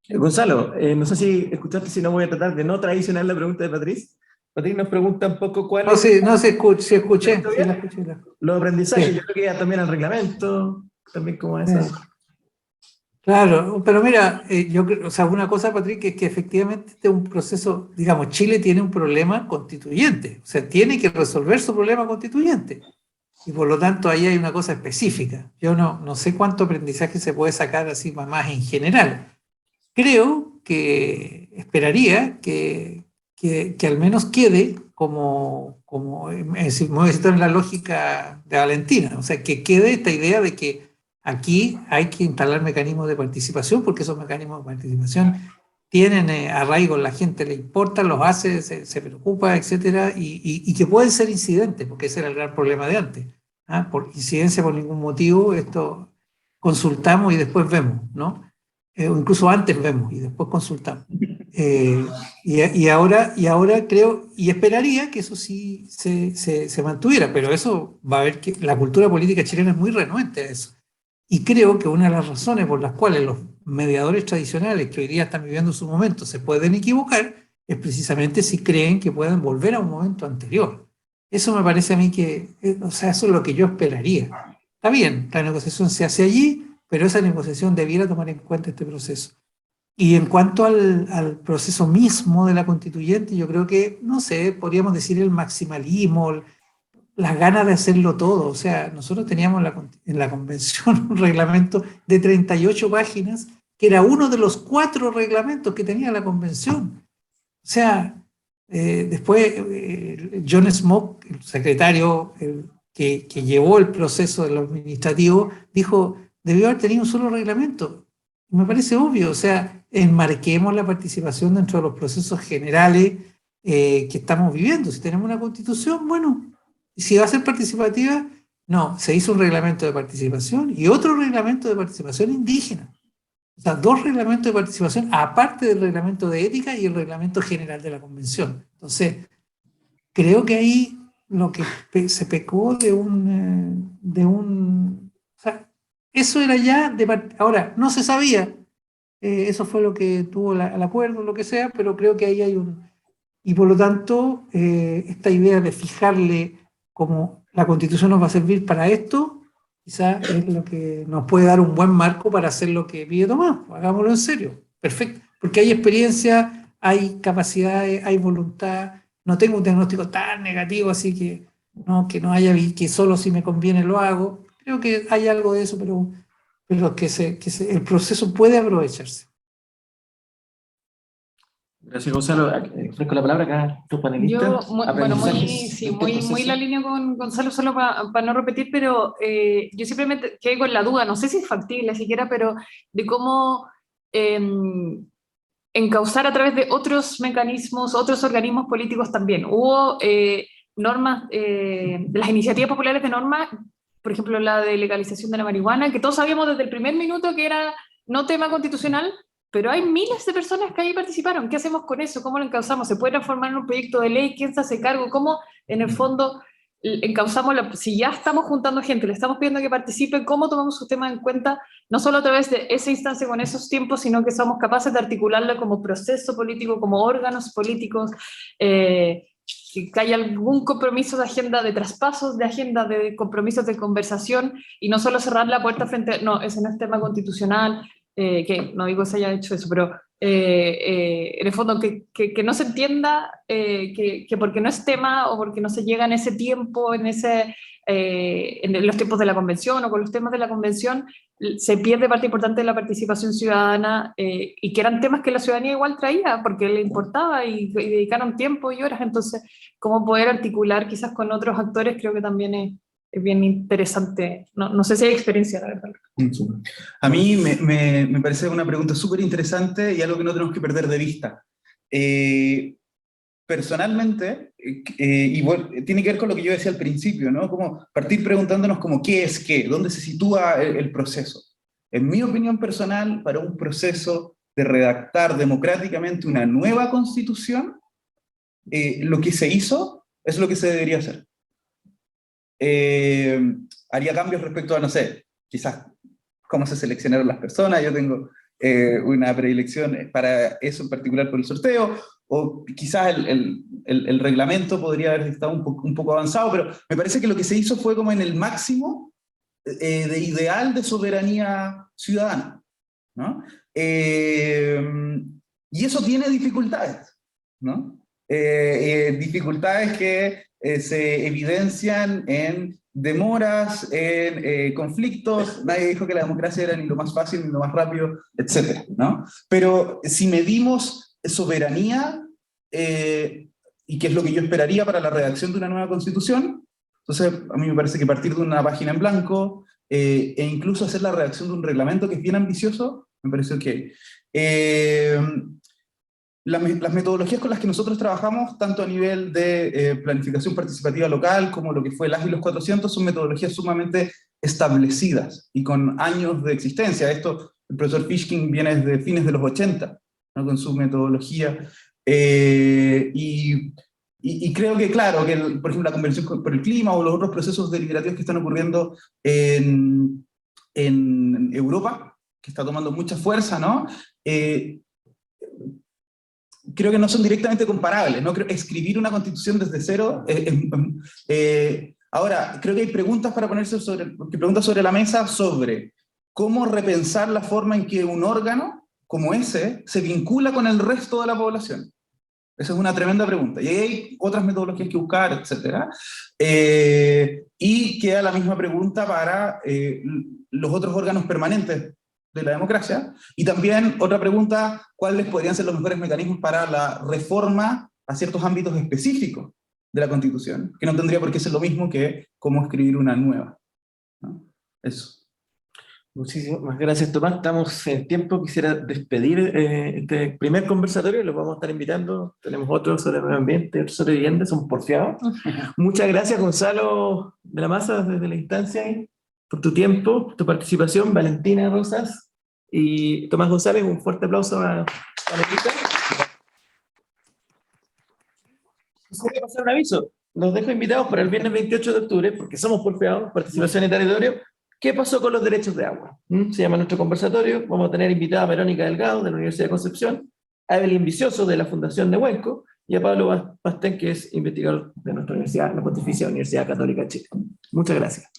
Gonzalo, no sé si escuchaste, si no voy a tratar de no traicionar la pregunta de Patriz. Patriz nos pregunta un poco cuál es... Sí, escuché. Los aprendizajes, sí. yo creo que ya también al reglamento, también como esa... Claro, pero mira, yo creo, o sea, una cosa, Patrick, es que efectivamente este es un proceso, digamos, Chile tiene un problema constituyente, o sea, tiene que resolver su problema constituyente, y por lo tanto ahí hay una cosa específica. Yo no sé cuánto aprendizaje se puede sacar así más en general. Creo que esperaría que al menos quede como me voy a citar en la lógica de Valentina, o sea, que quede esta idea de que Aquí hay que instalar mecanismos de participación, porque esos mecanismos de participación tienen arraigo, la gente le importa, los hace, se preocupa, etcétera, y que pueden ser incidentes, porque ese era el gran problema de antes. ¿Ah? Por incidencia, por ningún motivo, esto consultamos y después vemos, ¿no? O incluso antes vemos y después consultamos. Y ahora creo, y esperaría que eso sí se mantuviera, pero eso va a ver que la cultura política chilena es muy renuente a eso. Y creo que una de las razones por las cuales los mediadores tradicionales que hoy día están viviendo su momento se pueden equivocar es precisamente si creen que pueden volver a un momento anterior. Eso me parece a mí que, o sea, eso es lo que yo esperaría. Está bien, la negociación se hace allí, pero esa negociación debiera tomar en cuenta este proceso. Y en cuanto al proceso mismo de la constituyente, yo creo que, no sé, podríamos decir el maximalismo, las ganas de hacerlo todo. O sea, nosotros teníamos en la convención un reglamento de 38 páginas, que era uno de los 4 reglamentos que tenía la convención. O sea, después John Smoke, el secretario que llevó el proceso de lo administrativo, dijo, debió haber tenido un solo reglamento. Me parece obvio, o sea, enmarquemos la participación dentro de los procesos generales que estamos viviendo. Si tenemos una constitución, bueno, si va a ser participativa, no, se hizo un reglamento de participación y otro reglamento de participación indígena. O sea, 2 reglamentos de participación, aparte del reglamento de ética y el reglamento general de la convención. Entonces, creo que ahí lo que se pecó de un o sea, eso era ya ahora, no se sabía, eso fue lo que tuvo el acuerdo, lo que sea, pero creo que ahí hay y por lo tanto, esta idea de fijarle como la Constitución nos va a servir para esto, quizás es lo que nos puede dar un buen marco para hacer lo que pide Tomás. Hagámoslo en serio, perfecto, porque hay experiencia, hay capacidades, hay voluntad. No tengo un diagnóstico tan negativo, así que no haya que solo si me conviene lo hago. Creo que hay algo de eso, pero que el proceso puede aprovecharse. Gracias, Gonzalo. Ofrezco la palabra acá a tus panelistas. Yo, bueno, muy la línea con Gonzalo, solo para no repetir, pero yo simplemente quedé con la duda, no sé si es factible siquiera, pero de cómo encauzar a través de otros mecanismos, otros organismos políticos también. Hubo normas, las iniciativas populares de normas, por ejemplo, la de legalización de la marihuana, que todos sabíamos desde el primer minuto que era no tema constitucional, pero hay miles de personas que ahí participaron. ¿Qué hacemos con eso? ¿Cómo lo encauzamos? ¿Se puede transformar en un proyecto de ley? ¿Quién se hace cargo? ¿Cómo, en el fondo, encauzamos? Si ya estamos juntando gente, le estamos pidiendo que participe, ¿cómo tomamos sus temas en cuenta? No solo a través de esa instancia con esos tiempos, sino que somos capaces de articularlo como proceso político, como órganos políticos, que haya algún compromiso de agenda, de traspasos de agenda, de compromisos de conversación, y no solo cerrar la puerta frente a, no, ese no es tema constitucional, que no digo que se haya hecho eso, pero en el fondo que no se entienda que porque no es tema o porque no se llega en ese tiempo, en los tiempos de la convención o con los temas de la convención, se pierde parte importante de la participación ciudadana y que eran temas que la ciudadanía igual traía porque le importaba y dedicaron tiempo y horas. Entonces, cómo poder articular quizás con otros actores creo que también es bien interesante. No sé si hay experiencia, la verdad. A mí me parece una pregunta súper interesante y algo que no tenemos que perder de vista. Personalmente, y bueno, tiene que ver con lo que yo decía al principio, ¿no? Como partir preguntándonos como qué es qué, dónde se sitúa el proceso. En mi opinión personal, para un proceso de redactar democráticamente una nueva constitución, lo que se hizo es lo que se debería hacer. Haría cambios respecto a, no sé, quizás cómo se seleccionaron las personas. Yo tengo una predilección para eso en particular por el sorteo, o quizás el reglamento podría haber estado un poco avanzado, pero me parece que lo que se hizo fue como en el máximo de ideal de soberanía ciudadana, ¿no? Y eso tiene dificultades, ¿no? Dificultades que se evidencian en demoras, en conflictos. Nadie dijo que la democracia era ni lo más fácil ni lo más rápido, etcétera, ¿no? Pero si medimos soberanía, y qué es lo que yo esperaría para la redacción de una nueva constitución, entonces a mí me parece que partir de una página en blanco, e incluso hacer la redacción de un reglamento que es bien ambicioso, me parece que las metodologías con las que nosotros trabajamos, tanto a nivel de planificación participativa local, como lo que fue el Ágil los 400, son metodologías sumamente establecidas y con años de existencia. Esto, el profesor Fishkin viene desde fines de los 80, ¿no? Con su metodología. Y creo que, claro, que por ejemplo la Convención por el Clima o los otros procesos deliberativos que están ocurriendo en Europa, que está tomando mucha fuerza, ¿no? Creo que no son directamente comparables, ¿no? Escribir una constitución desde cero. Ahora, creo que hay preguntas para ponerse sobre la mesa sobre cómo repensar la forma en que un órgano como ese se vincula con el resto de la población. Esa es una tremenda pregunta. Y ahí hay otras metodologías que buscar, etc. Y queda la misma pregunta para los otros órganos permanentes de la democracia. Y también otra pregunta, ¿cuáles podrían ser los mejores mecanismos para la reforma a ciertos ámbitos específicos de la Constitución? Que no tendría por qué ser lo mismo que cómo escribir una nueva, ¿no? Eso. Muchísimas gracias, Tomás. Estamos en tiempo. Quisiera despedir este primer conversatorio. Los vamos a estar invitando. Tenemos otro sobre medio ambiente, otro sobre vivienda, son porfiados. Muchas gracias, Gonzalo de la Maza, desde la instancia, por tu tiempo, tu participación. Valentina Rosas y Tomás González, un fuerte aplauso a la equipo. Quisiera pasar un aviso. Los dejo invitados para el viernes 28 de octubre, porque somos porfiados, participación en territorio. ¿Qué pasó con los derechos de agua? Se llama nuestro conversatorio. Vamos a tener invitada a Verónica Delgado, de la Universidad de Concepción, a Evelyn Vicioso, de la Fundación de Huenco, y a Pablo Pastén, que es investigador de nuestra universidad, la Pontificia Universidad Católica de Chile. Muchas gracias.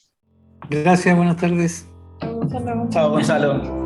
Gracias, buenas tardes. Chao, Gonzalo. Chao, Gonzalo.